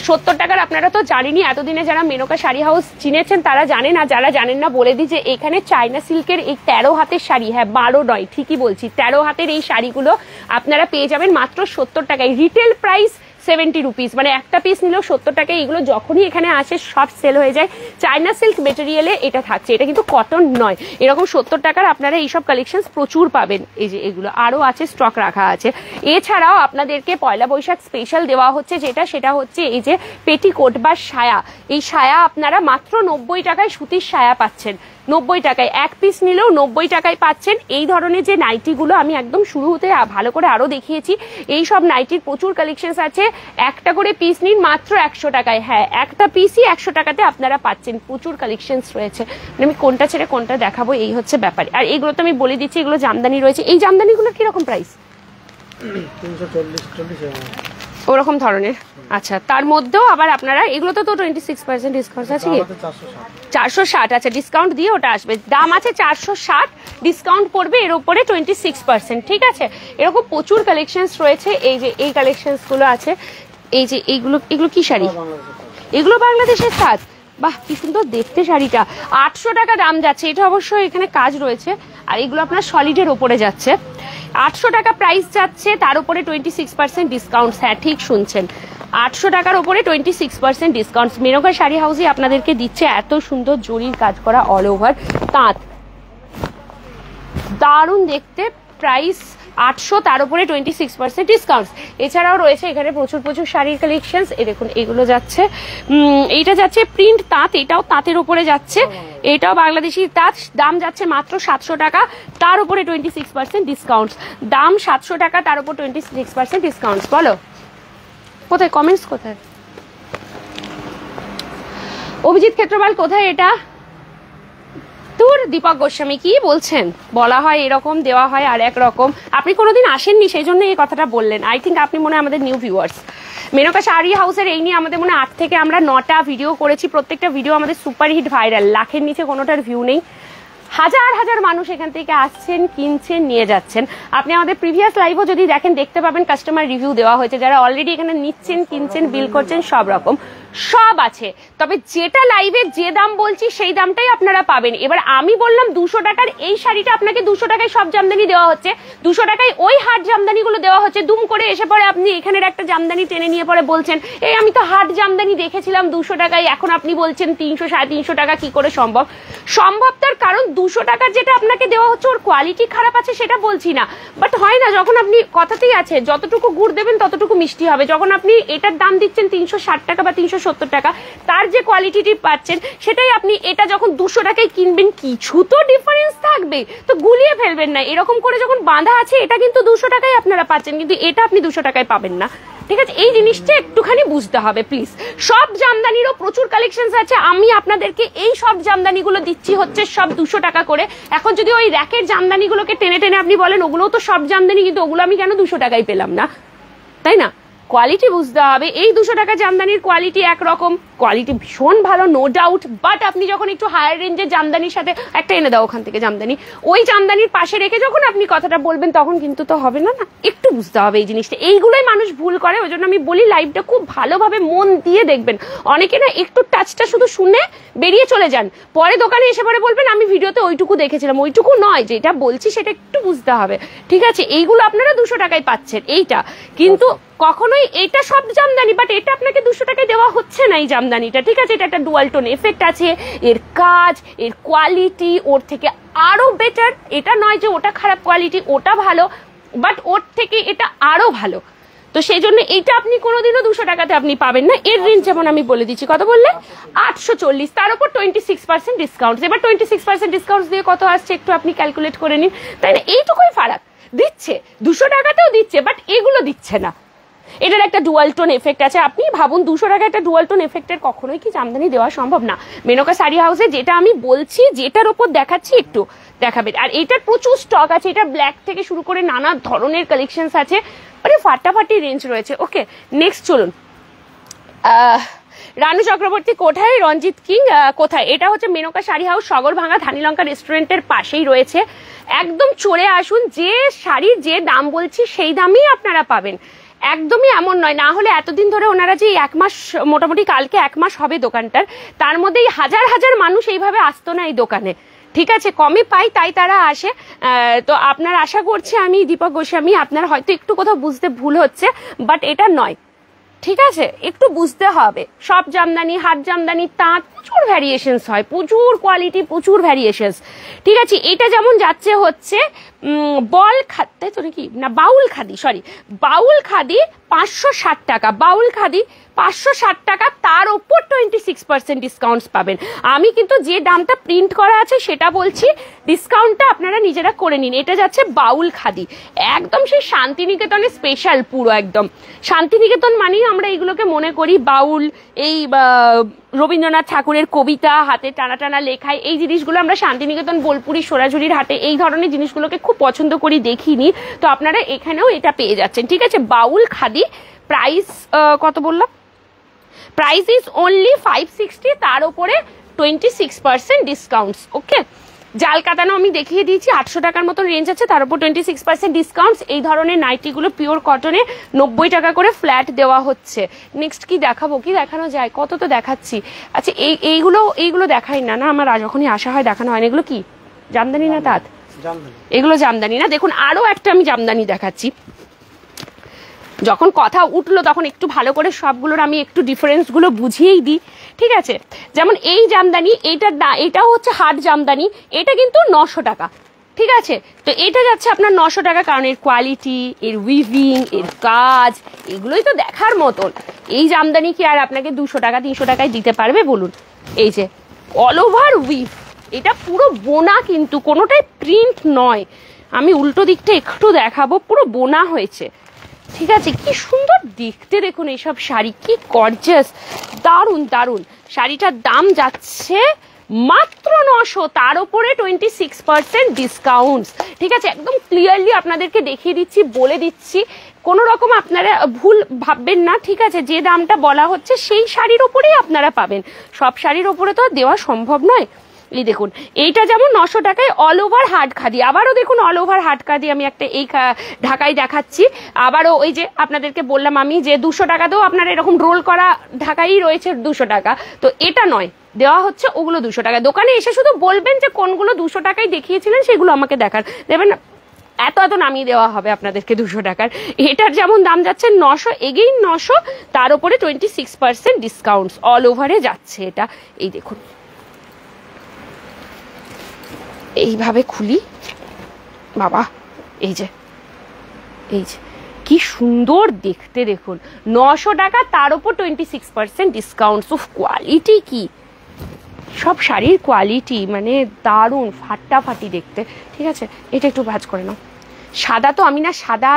70 টাকার আপনারা তো জানেনই। এতদিনে যারা মেনকা শাড়ি হাউস চিনেছেন তারা জানেন, আর যারা জানেন না বলে দিই যে এখানে চায়না সিল্কের এই 13 হাতের শাড়ি, হ্যাঁ 12 নয়, ঠিকই বলছি, 13 হাতের এই শাড়িগুলো আপনারা পেয়ে যাবেন মাত্র 70 টাকায়। রিটেল প্রাইস 70 রুপিস, মানে একটা পিস নিলেও 70 টাকায়। এগুলো যখনই এখানে আসে সব সেল হয়ে যায়। চায়না সিল্ক মেটেরিয়ালে এটা থাকছে, এটা কিন্তু কটন নয়। এরকম 70 টাকার আপনারা এইসব কালেকশন প্রচুর পাবেন। এই যে এগুলো আরো আছে, স্টক রাখা আছে। এছাড়াও আপনাদেরকে পয়লা বৈশাখ স্পেশাল দেওয়া হচ্ছে যেটা, সেটা হচ্ছে এই যে পেটিকোট বা সায়া। এই সায়া আপনারা মাত্র 90 টাকায় সুতির সায়া পাচ্ছেন, 90 টাকায়। এক পিস নিলেও 90 টাকায় পাচ্ছেন। এই ধরনের যে নাইটিগুলো আমি একদম শুরুতে ভালো করে আরো দেখিয়েছি, এই সব নাইটির প্রচুর কালেকশন আছে। একটা করে পিস নিন মাত্র 100 টাকায়, হ্যাঁ একটা পিসই 100 টাকাতে আপনারা পাচ্ছেন। প্রচুর কালেকশন রয়েছে, আমি কোনটা ছেড়ে কোনটা দেখাবো এই হচ্ছে ব্যাপার। আর এগুলো তো আমি বলে দিচ্ছি, এগুলো জামদানি রয়েছে। এই জামদানিগুলোর কিরকম প্রাইস? 340 ওরকম ধরনের। আচ্ছা, তার মধ্যেও আবার আপনারা এগুলো তো 26% ডিসকাউন্ট আছে কি? 460। আচ্ছা, ডিসকাউন্ট দিয়ে ওটা আসবে, দাম আছে 460, ডিসকাউন্ট পড়বে এর উপরে 26%, ঠিক আছে। এরকম প্রচুর কালেকশনস রয়েছে। এই যে এই কালেকশনস গুলো আছে, এই যে এইগুলো, এগুলো কি শাড়ি? এগুলো বাংলাদেশের তাঁত। বাহ কি সুন্দর দেখতে শাড়িটা। 800 টাকা দাম যাচ্ছে, এটা অবশ্যই এখানে কাজ রয়েছে। আর এগুলো আপনার সলিডের ওপরে যাচ্ছে, 800 টাকা প্রাইস যাচ্ছে, তার উপরে 26% ডিসকাউন্ট। হ্যাঁ ঠিক শুনছেন, 800 টাকার উপরে 26% ডিসকাউন্ট মেনকা শাড়ি হাউসে আপনাদেরকে দিচ্ছে। এত সুন্দর জরির কাজ করা অল ওভার তাঁত, দারুণ দেখতে, প্রাইস 800, তার উপরে 26% ডিসকাউন্ট। এছাড়াও রয়েছে এখানে প্রচুর প্রচুর শাড়ির কালেকশনস। এই দেখুন এগুলো যাচ্ছে, এইটা যাচ্ছে প্রিন্ট তাঁত, এটাও তাঁতের উপরে যাচ্ছে, এটাও বাংলাদেশি তাঁত, দাম যাচ্ছে মাত্র 700 টাকা, তার উপরে 26% ডিসকাউন্ট। দাম 700 টাকা, তার উপর 26% ডিসকাউন্ট। বলো কোথায়, কমেন্টস কোথায়? অভিজিৎ ক্ষেত্রপাল কোথায়? এটা তোর দীপক গোস্বামী কি বলছেন? বলা হয় এরকম, দেওয়া হয় আর এক রকম। আপনি কোনোদিন আসেননি সেই জন্য এই কথাটা বললেন। আই থিঙ্ক আপনি মনে হয় আমাদের নিউ ভিউয়ার্স। মেনকা শাড়ি হাউসের এই নিয়ে আমাদের মনে 8 থেকে আমরা 9টা ভিডিও করেছি, প্রত্যেকটা ভিডিও আমাদের সুপারহিট ভাইরাল, লাখের নিচে কোনোটার ভিউ নেই। হাজার হাজার মানুষ এখান থেকে আসছেন, কিনছেন, নিয়ে যাচ্ছেন। আপনি আমাদের প্রিভিয়াস লাইভও যদি দেখেন, দেখতে পাবেন কাস্টমার রিভিউ দেওয়া হয়েছে, যারা অলরেডি এখানে নিচ্ছেন, কিনছেন, বিল করছেন, সব রকম সব আছে। তবে যেটা লাইভে যে দাম বলছি সেই দামটাই আপনারা পাবেন। এবার আমি বললাম 200 টাকার এই শাড়িটা আপনাকে 200 টাকায় সব জামদানি দেওয়া হচ্ছে, 200 টাকায় ওই হাট জামদানি গুলো দেওয়া হচ্ছে। দুম করে এসে পরে আপনি এখানের একটা জামদানি টেনে নিয়ে পরে বলছেন এই আমি তো হাট জামদানি দেখেছিলাম 200 টাকায়, এখন আপনি বলছেন 300 350 টাকা, কি করে সম্ভব? সম্ভব তার কারণ 200 টাকার যেটা আপনাকে দেওয়া হচ্ছে ওর কোয়ালিটি খারাপ আছে সেটা বলছি না, বাট হয় না যখন আপনি, কথাতেই আছে যতটুকু গুড় দেবেন ততটুকু মিষ্টি হবে। যখন আপনি এটার দাম দিচ্ছেন 360 টাকা বা 370 টাকা, তার যে কোয়ালিটিটি পাচ্ছেন সেটাই আপনি এটা যখন 200 টাকায় কিনবেন, কিছু তো ডিফারেন্স থাকবে, তো গুলিয়ে ফেলবেন না। এরকম করে যখন বাঁধা আছে এটা কিন্তু 200 টাকায় আপনারা পাচ্ছেন, কিন্তু এটা আপনি 200 টাকায় পাবেন না। ঠিক আছে, এই জিনিসটা একটুখানি বুঝতে হবে প্লিজ। সব জামদানিরও প্রচুর কালেকশন আছে, আমি আপনাদেরকে এই সব জামদানিগুলো দিচ্ছি হচ্ছে সব 200 টাকা করে। এখন যদি ওই র্যাকের জামদানিগুলোকে টেনে টেনে আপনি বলেন ওগুলোও তো সব জামদানি, কিন্তু ওগুলো আমি কেন 200 টাকায় পেলাম না, তাই না? কোয়ালিটি বুঝতে হবে। এই 200 টাকা জামদানির কোয়ালিটি একরকম, কোয়ালিটি ভীষণ ভালো, নো ডাউট, বাট আপনি যখন একটু হায়ার রেঞ্জের জামদানির সাথে একটা এনে দাও ওখান থেকে জামদানি, ওই জামদানির পাশে রেখে যখন আপনি কথাটা বলবেন তখন কিন্তু তো হবে না, না? একটু বুঝতে হবে এই জিনিসটা। এইগুলোই মানুষ ভুল করে, ওই জন্য আমি বলি লাইভটা খুব ভালোভাবে মন দিয়ে দেখবেন। অনেকে না একটু টাচটা শুধু শুনে বেরিয়ে চলে যান, পরে দোকানে এসে পরে বলবেন আমি ভিডিওতে ওইটুকু দেখেছিলাম, ওইটুকু নয়, যেটা বলছি সেটা একটু বুঝতে হবে। ঠিক আছে, এইগুলো আপনারা 200 টাকায় পাচ্ছেন এইটা, কিন্তু কখনোই এটা সব জামদানি, বাট এটা আপনাকে 200 টাকায় দেওয়া হচ্ছে না এই জামদানিটা। ঠিক আছে, এটা একটা ডুয়াল টোন এফেক্ট আছে, এর কাজ, এর কোয়ালিটি ওর থেকে আরো বেটার। এটা নয় যে ওটা খারাপ কোয়ালিটি, ওটা ভালো, বাট ওর থেকে এটা আরো ভালো। তো সেই জন্য এইটা আপনি কোনোদিনও 200 টাকাতে আপনি পাবেন না। এর রেঞ্জ যেমন আমি বলে দিচ্ছি, কত বললে? 840, তার উপর 26% ডিসকাউন্ট। এবার 26% ডিসকাউন্ট দিয়ে কত আসছে একটু আপনি ক্যালকুলেট করে নিন, তাই না? এইটুকুই ফারাক দিচ্ছে, 200 টাকাতেও দিচ্ছে, বাট এগুলো দিচ্ছে না। এটার একটা ডুয়াল টোন এফেক্ট আছে, আপনি ভাবুন 200 টাকা একটা ডুয়াল টোন এফেক্টের কখনোই কি জামদানি দেওয়া সম্ভব না? মেনকা শাড়ি হাউসে যেটা আমি বলছি, যেটার ওপর দেখাচ্ছি একটু দেখাবে। আর এটার প্রচুর স্টক আছে, এটা ব্ল্যাক থেকে শুরু করে নানা ধরনের কালেকশনস আছে, মানে ফাটাফাটি রেঞ্জ রয়েছে। ওকে, নেক্সট চলুন। রানু চক্রবর্তী কোথায়? রঞ্জিত কিং কোথায়? এটা হচ্ছে মেনকা শাড়ি হাউস, সগরভাঙা ধানিলঙ্কা রেস্টুরেন্টের পাশেই রয়েছে। একদম চলে আসুন, যে শাড়ির যে দাম বলছি সেই দামই আপনারা পাবেন, একদমই এমন নয়। না হলে এতদিন ধরে ওনারা যে 1 মাস, মোটামুটি কালকে 1 মাস হবে দোকানটার, তার মধ্যেই হাজার হাজার মানুষ এইভাবে আসতো না এই দোকানে। ঠিক আছে, কমে পাই তাই তারা আসে। তো আপনার আশা করছি আমি দীপক গোস্বামী, আপনার হয়তো একটু কোথাও বুঝতে ভুল হচ্ছে, বাট এটা নয়। ঠিক আছে, একটু বুঝতে হবে। সব জামদানি, হাট জামদানি, তাঁত, প্রচুর ভ্যারিয়েশনস হয়, প্রচুর কোয়ালিটি, প্রচুর ভ্যারিয়েশনস। ঠিক আছে, এটা যেমন যাচ্ছে হচ্ছে বল খাদি, তাই তো নাকি না, বাউল খাদি, সরি, বাউল খাদি 560 টাকা, বাউল খাদি 560 টাকা, তার ওপর 26% ডিসকাউন্ট পাবেন। আমি কিন্তু যে দামটা প্রিন্ট করা আছে সেটা বলছি, ডিসকাউন্টটা আপনারা নিজেরা করে নিন। এটা যাচ্ছে বাউল খাদি, একদম সেই শান্তিনিকেতনের স্পেশাল, পুরো একদম শান্তিনিকেতন মানেই আমরা এইগুলোকে মনে করি বাউল, এই রবীন্দ্রনাথ ঠাকুরের কবিতা, হাতে টানা টানা লেখায়, এই জিনিসগুলো আমরা শান্তিনিকেতন, বোলপুরি, সোনাঝুরির হাটে এই ধরনের জিনিসগুলোকে খুব পছন্দ করি, দেখিনি। তো আপনারা এখানেও এটা পেয়ে যাচ্ছেন। ঠিক আছে, বাউল খাদি, প্রাইস কত বললাম? প্রাইস ইজ অনলি 560, তার উপরে 26% ডিসকাউন্টস। ওকে, জাল কাতানো আমি দেখিয়ে দিয়েছি, 800 টাকার মতো রেঞ্জ আছে, তার উপর 26% ডিসকাউন্টস। এই ধরনের নাইটিগুলো পিওর কটনে 90 টাকা করে ফ্ল্যাট দেওয়া হচ্ছে। নেক্সট কি দেখাবো? কি দেখানো যায়? কত তো দেখাচ্ছি। আচ্ছা, এইগুলো দেখাই না, না আমার যখনই আসা হয় দেখানো হয় না। এগুলো কি জামদানি না তাঁত? এগুলো জামদানি না। দেখুন আরো একটা আমি জামদানি দেখাচ্ছি, যখন কথা উঠলো তখন একটু ভালো করে সবগুলোর আমি একটু ডিফারেন্সগুলো বুঝিয়েই দিই। ঠিক আছে, যেমন এই জামদানি, এটাও হচ্ছে হাট জামদানি, এটা কিন্তু 900 টাকা। ঠিক আছে, তো এটা যাচ্ছে আপনার 900 টাকা, কারণ এর কোয়ালিটি, এর উইভিং, এর কাজ, এগুলোই তো দেখার মতন। এই জামদানি কি আর আপনাকে 200 টাকা 300 টাকায় দিতে পারবে বলুন? এই যে অল ওভার উইভ, এটা পুরো বোনা, কিন্তু কোনোটাই প্রিন্ট নয়। আমি উল্টো দিকটা একটু দেখাবো, পুরো বোনা হয়েছে। ঠিক আছে, কি সুন্দর দেখতে দেখুন এইসব শাড়ি, কি গর্জিয়াস, দারুণ দারুণ। শাড়িটার দাম যাচ্ছে মাত্র 900, তার উপরে 26% ডিসকাউন্ট। ঠিক আছে, একদম ক্লিয়ারলি আপনাদেরকে দেখিয়ে দিচ্ছি, বলে দিচ্ছি, কোনো রকম আপনারা ভুল ভাববেন না। ঠিক আছে, যে দামটা বলা হচ্ছে সেই শাড়ির ওপরেই আপনারা পাবেন, সব শাড়ির ওপরে তো দেওয়া সম্ভব নয়। এই দেখুন, এইটা যেমন 900 টাকায় অল ওভার হার্ড খাদি, আবারও দেখুন অল ওভার হার্ড খাদি আমি একটা এই ঢাকায় দেখাচ্ছি। আবারও ওই যে আপনাদেরকে বললাম আমি যে 200 টাকাতেও আপনার এরকম রোল করা ঢাকাই রয়েছে 200 টাকা, তো এটা নয়, দেওয়া হচ্ছে ওগুলো 200 টাকা। দোকানে এসে শুধু বলবেন যে কোনগুলো 200 টাকায় দেখিয়েছিলেন, সেগুলো আমাকে দেখান, দেবেন এত এত নামিয়ে দেওয়া হবে আপনাদেরকে 200 টাকার। এটার যেমন দাম যাচ্ছে 900, এগেইন 900, তার উপরে 26% ডিসকাউন্ট অল ওভারে যাচ্ছে এটা। এই দেখুন, এইভাবে খুলি বাবা, এই যে কি সুন্দর দেখতে দেখুন, 900 টাকা, তার উপর 26% ডিসকাউন্ট। উফ, কোয়ালিটি কি, সব শাড়ির কোয়ালিটি মানে দারুণ, ফাটাফাটি দেখতে। ঠিক আছে, এটা একটু ভাঁজ করে নাও। সাদা তো আমি না, সাদা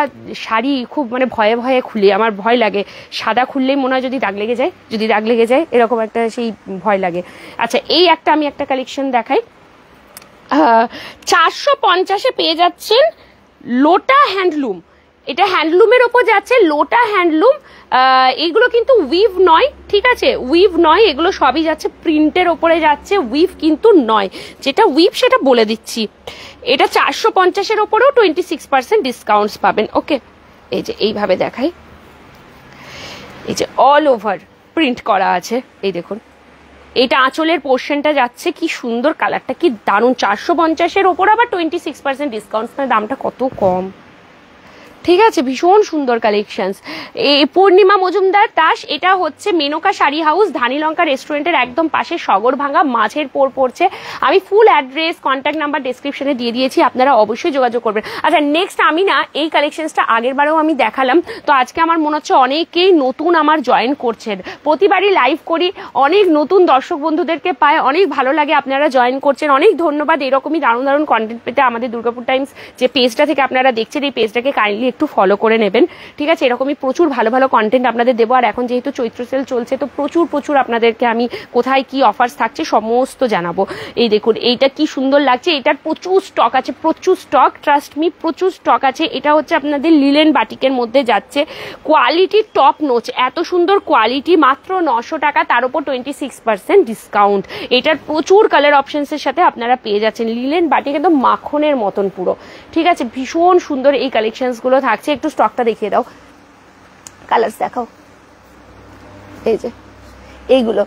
শাড়ি খুব মানে ভয়ে ভয়ে খুলি, আমার ভয় লাগে। সাদা খুললেই মনে হয় যদি দাগ লেগে যায়, এরকম একটা সেই ভয় লাগে। আচ্ছা, এই একটা আমি একটা কালেকশন দেখাই। 450-এ পেয়ে যাচ্ছেন লোটা হ্যান্ডলুম। এটা হ্যান্ডলুমের ওপর যাচ্ছে, লোটা হ্যান্ডলুম। এইগুলো কিন্তু উইভ নয়, ঠিক আছে, উইভ নয়, এগুলো সবই যাচ্ছে প্রিন্টের ওপরে যাচ্ছে, উইভ কিন্তু নয়। যেটা উইভ সেটা বলে দিচ্ছি। এটা 450-এর ওপরেও 26% ডিসকাউন্টস পাবেন। ওকে, এই যে এইভাবে দেখাই, এই যে অল ওভার প্রিন্ট করা আছে, এই দেখুন, এটা আঁচলের পোর্শনটা যাচ্ছে, কি সুন্দর কালারটা, কি দারুণ। 450-এর ওপর আবার 26% ডিসকাউন্ট, দামটা কত কম। ঠিক আছে, ভীষণ সুন্দর কালেকশনস। এই পূর্ণিমা মজুমদার দাস, এটা হচ্ছে মেনকা শাড়ি হাউস, ধানীলঙ্কা রেস্টুরেন্টের একদম পাশে, সগরভাঙ্গা, মাঝের পোর পড়ছে। আমি ফুল অ্যাড্রেস, কন্ট্যাক্ট নাম্বার ডেসক্রিপশনে দিয়ে দিয়েছি, আপনারা অবশ্যই যোগাযোগ করবেন। আচ্ছা, নেক্সট আমি না এই কালেকশনসটা আগের বারেও আমি দেখালাম, তো আজকে আমার মনে হচ্ছে অনেকেই নতুন আমার জয়েন করছেন। প্রতিবারই লাইভ করি, অনেক নতুন দর্শক বন্ধুদেরকে পায়, অনেক ভালো লাগে, আপনারা জয়েন করছেন, অনেক ধন্যবাদ। এরকমই দারুণ দারুণ কন্টেন্ট পেতে আমাদের দুর্গাপুর টাইমস যে পেজটা থেকে আপনারা দেখছেন, এই পেজটাকে কাইন্ডলি একটু ফলো করে নেবেন। ঠিক আছে, এরকমই প্রচুর ভালো ভালো কন্টেন্ট আপনাদের দেবো। আর এখন যেহেতু চৈত্র সেল চলছে, তো প্রচুর আপনাদেরকে আমি কোথায় কি অফার্স থাকছে সমস্ত জানাবো। এই দেখুন, এইটা কি সুন্দর লাগছে, এটার প্রচুর স্টক আছে, প্রচুর স্টক, ট্রাস্ট মি, প্রচুর স্টক আছে। এটা হচ্ছে আপনাদের লিলেন বাটিকের মধ্যে যাচ্ছে, কোয়ালিটি টপ নোচ, এত সুন্দর কোয়ালিটি, মাত্র 900 টাকা, তার উপর 26% ডিসকাউন্ট। এটার প্রচুর কালার অপশনসের সাথে আপনারা পেয়ে যাচ্ছেন। লিলেন বাটিক একদম মাখনের মতন পুরো। ঠিক আছে, ভীষণ সুন্দর এই কালেকশনসগুলো থাকছে। একটু স্টকটা দেখিয়ে দাও, কালার দেখাও। এই যে এইগুলো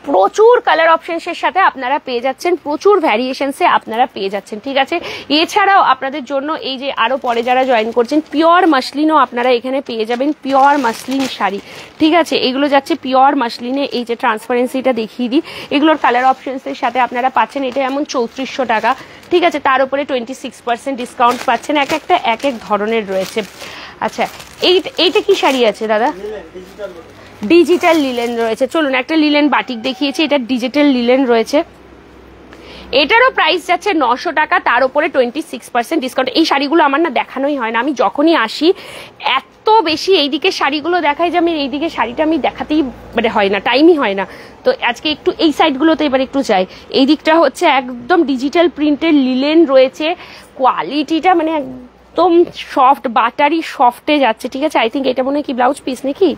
প্রচুর কালার অপশনসের সাথে আপনারা পেয়ে যাচ্ছেন, প্রচুর ভ্যারিয়েশনসে আপনারা পেয়ে যাচ্ছেন। ঠিক আছে, এছাড়াও আপনাদের জন্য এই যে আরো পরে যারা জয়েন করছেন, পিওর মাসলিনও আপনারা এখানে পেয়ে যাবেন, পিওর মাসলিন শাড়ি। ঠিক আছে, এগুলো যাচ্ছে পিওর মাসলিনে, এই যে ট্রান্সপারেন্সিটা দেখিয়ে দিই, এগুলোর কালার অপশনসের সাথে আপনারা পাচ্ছেন। এটা এমন 3400 টাকা। ঠিক আছে, তার উপরে 26% ডিসকাউন্ট পাচ্ছেন। এক একটা এক এক ধরনের রয়েছে। আচ্ছা, এইটা কি শাড়ি আছে দাদা? ডিজিটাল লিলেন রয়েছে। চলুন একটা লিলেন বাটিক দেখিয়েছি, এটা ডিজিটাল লিলেন রয়েছে। এটারও প্রাইস যাচ্ছে 900 টাকা, তার উপরে 26% ডিসকাউন্ট। এই শাড়িগুলো আমার না দেখানোই হয় না, আমি যখনই আসি এত বেশি এইদিকে শাড়িগুলো দেখাই যে আমি এইদিকে শাড়িটা আমি দেখাতেই মানে হয় না, টাইমই হয় না। তো আজকে একটু এই সাইডগুলোতে এবার একটু যাই। এই দিকটা হচ্ছে একদম ডিজিটাল প্রিন্টের লিলেন রয়েছে, কোয়ালিটিটা মানে একদম সফট, বাটারি সফটে যাচ্ছে। ঠিক আছে, আই থিঙ্ক এটা মনে হয় কি ব্লাউজ পিস নাকি,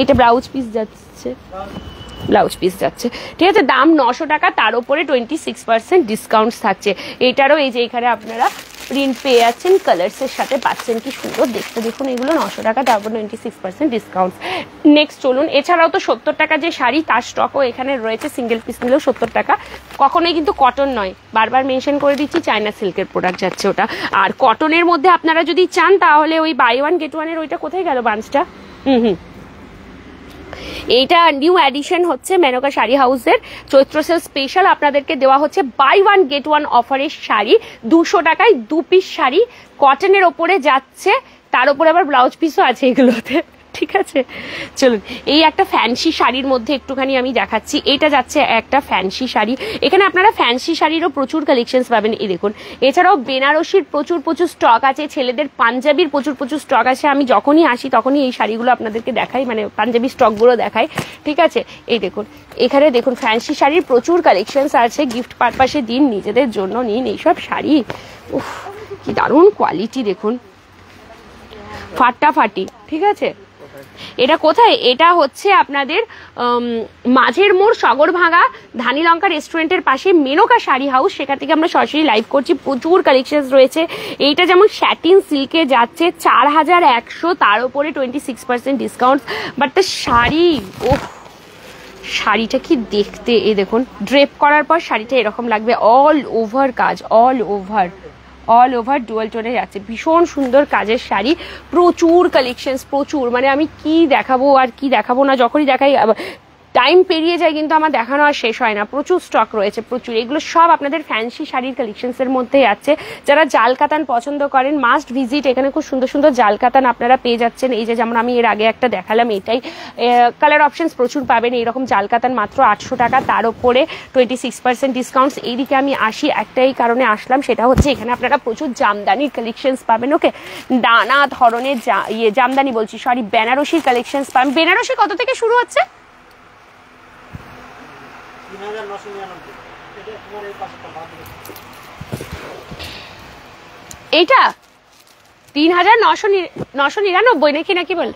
এইটা ব্লাউজ পিস যাচ্ছে, ব্লাউজ পিস যাচ্ছে। ঠিক আছে, দাম 900 টাকা, তার উপরে 26% ডিসকাউন্ট থাকছে। এটারও এই যে এখানে আপনারা প্রিন্ট পেয়ে যাচ্ছেন, কালার্সের সাথে পাচ্ছেন, কি সুন্দর দেখতে দেখুন। এগুলো 900 টাকা, তার উপর 26% ডিসকাউন্ট। নেক্সট চলুন, এছাড়াও তো 70 টাকা যে শাড়ি, তার স্টকও এখানে রয়েছে, সিঙ্গেল পিস নিলেও 70 টাকা। কখনোই কিন্তু কটন নয়, বারবার মেনশন করে দিচ্ছি, চায়না সিল্কের প্রোডাক্ট যাচ্ছে ওটা। আর কটনের মধ্যে আপনারা যদি চান তাহলে ওই বাই ওয়ান গেট ওয়ানের ওইটা কোথায় গেল বান্সটা, এইটা নিউ অ্যাডিশন হচ্ছে মেনকা শাড়ি হাউসের চৈত্র সেল স্পেশাল। আপনাদেরকে দেওয়া হচ্ছে বাই ওয়ান গেট ওয়ান অফারের শাড়ি 200 টাকায় 2 পিস শাড়ি কটনের ওপরে যাচ্ছে, তার উপরে আবার ব্লাউজ পিসও আছে এগুলোতে, ঠিক আছে। চলুন এই একটা ফ্যান্সি শাড়ির মধ্যে একটুখানি আমি দেখাচ্ছি। এটা যাচ্ছে একটা ফ্যান্সি শাড়ি, এখানে আপনারা ফ্যান্সি শাড়িরও প্রচুর কালেকশনস পাবেন। এই দেখুন, এছাড়াও বেনারসির প্রচুর স্টক আছে, ছেলেদের পাঞ্জাবির প্রচুর স্টক আছে। আমি যখনই আসি তখনই এই শাড়িগুলো আপনাদেরকে দেখাই, মানে পাঞ্জাবি স্টকগুলো দেখাই, ঠিক আছে। এই দেখুন, এখানে দেখুন ফ্যান্সি শাড়ির প্রচুর কালেকশনস আছে, গিফট পারপাসে দিন, নিজেদের জন্য নিন এইসব শাড়ি। উফ কি দারুণ কোয়ালিটি, দেখুন ফাটাফাটি, ঠিক আছে। এটা কোথায়? এটা হচ্ছে আপনাদের মাঝের মোড় সগরভাঙা ধানিলঙ্কা রেস্টুরেন্টের পাশে মেনকা শাড়ি হাউস, সেখান থেকে আমরা সরাসরি লাইভ করছি। প্রচুর কালেকশন রয়েছে। এইটা যেমন স্যাটিন সিল্কে যাচ্ছে 4100, তার উপরে 26% ডিসকাউন্ট। বাট তার শাড়ি, ওহ শাড়িটা কি দেখতে, এই দেখুন ড্রেপ করার পর শাড়িটা এরকম লাগবে, অল ওভার কাজ, অল ওভার ডুয়াল টোনে যাচ্ছে, ভীষণ সুন্দর কাজের শাড়ি, প্রচুর কালেকশনস, প্রচুর, মানে আমি কি দেখাবো আর কি দেখাবো না, যখনই দেখাই টাইম পেরিয়ে যায় কিন্তু আমার দেখানো আর শেষ হয় না। প্রচুর স্টক রয়েছে, প্রচুর। এগুলো সব আপনাদের ফ্যান্সি শাড়ির কালেকশনসের মধ্যেই আছে। যারা জাল কাতান পছন্দ করেন মাস্ট ভিজিট, এখানে খুব সুন্দর জাল কাতান আপনারা পেয়ে যাচ্ছেন। এই যে যেমন আমি এর আগে একটা দেখালাম, এটাই কালার অপশনস প্রচুর পাবেন। এইরকম জাল কাতান মাত্র 800 টাকা, তার উপরে 26% ডিসকাউন্টস। এইদিকে আমি আসি একটাই কারণে আসলাম, সেটা হচ্ছে এখানে আপনারা প্রচুর জামদানির কালেকশনস পাবেন। ওকে, নানা ধরনের জামদানি বলছি, সরি বেনারসির কালেকশনস পাবেন। বেনারসি কত থেকে শুরু হচ্ছে? এইটা 3999 নাকি, নাকি বল?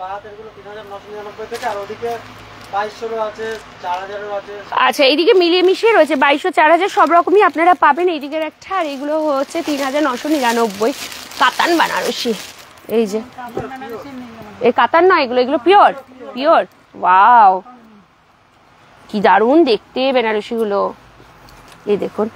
আচ্ছা, এইদিকে মিলিয়ে মিশিয়ে রয়েছে 2200 4000 সব রকমই আপনারা পাবেন। এইদিকের একটা, আর এইগুলো হচ্ছে 3999 কাতান বেনারসি। এই যে এই কাতান নয়, এগুলো পিওর। ওয়াও কি দারুণ দেখতে বেনারসি গুলো। এই দেখুন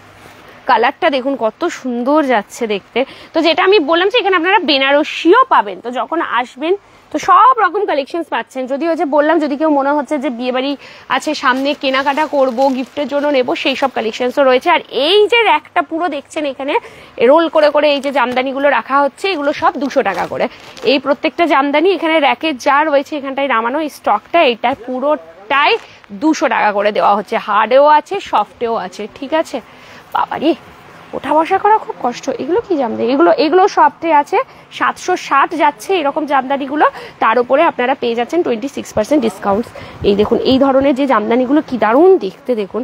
কালারটা দেখুন কত সুন্দর যাচ্ছে দেখতে। তো যেটা আমি বললাম যে এখানে আপনারা বেনারসিও পাবেন, তো যখন আসবেন তো সব রকম কালেকশনস পাচ্ছেন। যদিও যে বললাম, যদি কেউ মনে হচ্ছে যে বিয়ে বাড়ি আছে সামনে, কেনাকাটা করব, গিফটের জন্য নেব, সেই সব কালেকশনসও রয়েছে। আর এই যে র্যাকটা পুরো দেখছেন, এখানে রোল করে এই যে জামদানিগুলো রাখা হচ্ছে, এগুলো সব 200 টাকা করে। এই প্রত্যেকটা জামদানি এখানে র্যাকের যা রয়েছে এখানটায় নামানো, এই স্টকটা এটা পুরোটাই 200 টাকা করে দেওয়া হচ্ছে। হার্ডেও আছে, সফটেও আছে, ঠিক আছে। বাবারে ওঠা বসা করা খুব কষ্ট। এগুলো কি জামদানি? এগুলো সফটে আছে, 760 যাচ্ছে এরকম জামদানিগুলো, তার উপরে আপনারা পেয়ে যাচ্ছেন 26% ডিসকাউন্ট। এই দেখুন এই ধরনের যে জামদানিগুলো কি দারুণ দেখতে, দেখুন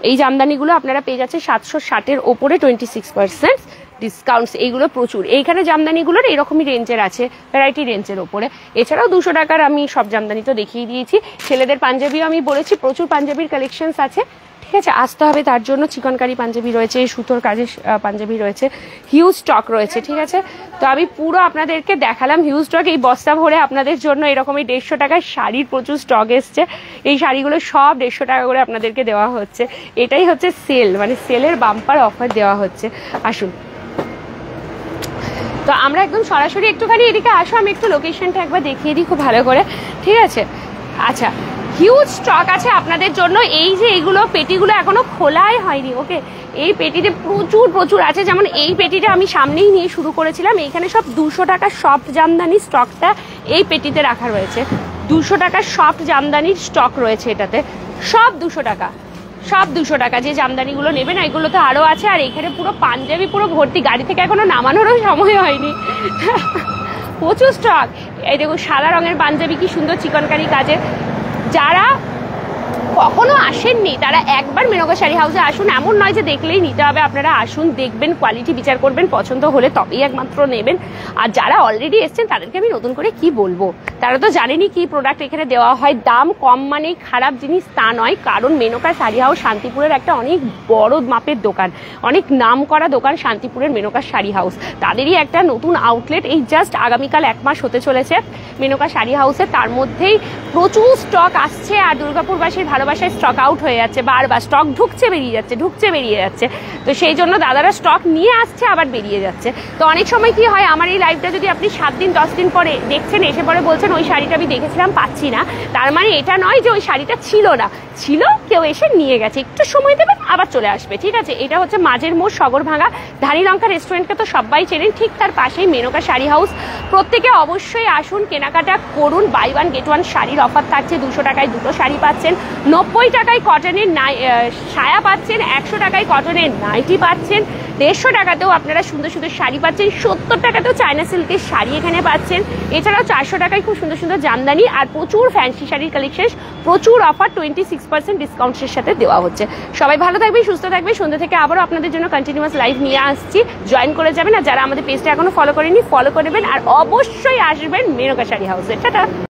এই জামদানিগুলো আপনারা পেয়ে যাচ্ছে 760-এর ওপরে 26% ডিসকাউন্টস। এইগুলো প্রচুর, এইখানে জামদানিগুলোর এরকমই রেঞ্জের আছে, ভ্যারাইটি রেঞ্জের ওপরে। এছাড়াও 200 টাকার আমি সব জামদানি তো দেখিয়ে দিয়েছি। ছেলেদের পাঞ্জাবিও আমি বলেছি, প্রচুর পাঞ্জাবির কালেকশনস আছে, ঠিক আছে। আসতে হবে, তার জন্য চিকনকারি পাঞ্জাবি রয়েছে, সুতোর কাজের পাঞ্জাবি রয়েছে, হিউজ স্টক রয়েছে, ঠিক আছে। তো আমি পুরো আপনাদেরকে দেখালাম হিউজ স্টক। এই বস্তা ভরে আপনাদের জন্য এরকম এই 150 টাকার শাড়ির প্রচুর স্টক এসছে। এই শাড়িগুলো সব 150 টাকা করে আপনাদেরকে দেওয়া হচ্ছে। এটাই হচ্ছে সেল, মানে সেলের বাম্পার অফার দেওয়া হচ্ছে। আসুন, তো আমরা একদম সরাসরি একটুখানি এদিকে আসো, আমি একটু লোকেশনটা একবার দেখিয়ে দিই খুব ভালো করে, ঠিক আছে। আচ্ছা, হিউজ স্টক আছে আপনাদের জন্য। এই যে এইগুলো পেটিগুলো এখনো খোলাই হয়নি, ওকে। এই পেটিতে প্রচুর আছে। যেমন এই পেটিটা আমি সামনেই নিয়ে শুরু করেছিলাম, এইখানে সব 200 টাকার সফট জামদানি স্টকটা এই পেটিতে রাখা রয়েছে। 200 টাকার সফট জামদানির স্টক রয়েছে এটাতে, সব 200 টাকা, সব 200 টাকা। যে জামদানিগুলো নেবেন এগুলো তো আরো আছে। আর এখানে পুরো পাঞ্জাবি পুরো ভর্তি, গাড়ি থেকে এখনো নামানোরও সময় হয়নি, প্রচুর স্টক। এই দেখুন সাদা রঙের পাঞ্জাবি, কি সুন্দর চিকনকারি কাজে। যারা কখনো আসেননি তারা একবার মেনকা শাড়ি হাউসে আসুন। এমন নয় যে দেখলেই নিতে হবে, আপনারা আসুন, দেখবেন, কোয়ালিটি বিচার করবেন, পছন্দ হলে তবেই একমাত্র নেবেন। আর যারা অলরেডি এসছেন তাদেরকে আমি নতুন করে কি বলবো, তারা তো জানেনই কি প্রোডাক্ট এখানে দেওয়া হয়। দাম কম মানেই খারাপ জিনিস তা নয়, কারণ মেনকা শাড়ি হাউস শান্তিপুরের একটা অনেক বড় মাপের দোকান, অনেক নাম করা দোকান শান্তিপুরের মেনকা শাড়ি হাউস। তাদেরই একটা নতুন আউটলেট এই জাস্ট আগামীকাল 1 মাস হতে চলেছে মেনকা শাড়ি হাউসে। তার মধ্যেই প্রচুর স্টক আসছে। আর দুর্গাপুরবাসীর ভালোবাসা ভালোবাসায় স্টক আউট হয়ে যাচ্ছে, বারবার স্টক ঢুকছে বেরিয়ে যাচ্ছে, ঢুকছে বেরিয়ে যাচ্ছে। তো সেই জন্য দাদারা স্টক নিয়ে আসছে আবার বেরিয়ে যাচ্ছে। তো অনেক সময় কি হয়, আমার এই লাইভটা যদি আপনি 7 দিন 10 দিন পরে দেখছেন, এসে পরে বলছেন ওই শাড়িটা আমি দেখেছিলাম পাচ্ছি না, তার মানে এটা নয় যে ওই শাড়িটা ছিল না, ছিল, কেউ এসে নিয়ে গেছে। একটু সময় দেবেন আবার চলে আসবে, ঠিক আছে? এটা হচ্ছে মাঝের মোড়, সগরভাঙা। ধানীলঙ্কা রেস্টুরেন্টকে তো সবাই চেনেন, ঠিক তার পাশেই মেনকা শাড়ি হাউস। প্রত্যেকে অবশ্যই আসুন, কেনাকাটা করুন। বাই ওয়ান গেট ওয়ান শাড়ির অফার থাকছে। 200 টাকায় 2টো শাড়ি পাচ্ছেন, 90 টাকায় কটনের সায়া পাচ্ছেন, 100 টাকায় কটনের নাইটি পাচ্ছেন, 150 টাকাতেও আপনারা সুন্দর সুন্দর শাড়ি পাচ্ছেন, 70 টাকাতেও চায়না সিল্কের শাড়ি এখানে পাচ্ছেন। এছাড়াও 400 টাকায় খুব সুন্দর সুন্দর জামদানি আর প্রচুর ফ্যান্সি শাড়ির কালেকশন, প্রচুর অফার 26% ডিসকাউন্টের সাথে দেওয়া হচ্ছে। সবাই ভালো থাকবে, সুস্থ থাকবে। সন্ধ্যা থেকে আবারও আপনাদের জন্য কন্টিনিউয়াস লাইভ নিয়ে আসছি, জয়েন করে যাবেন। আর যারা আমাদের পেজটা এখনো ফলো করেনি, ফলো করে নেবেন। আর অবশ্যই আসবেন মেনকা শাড়ি হাউসে। টাটা।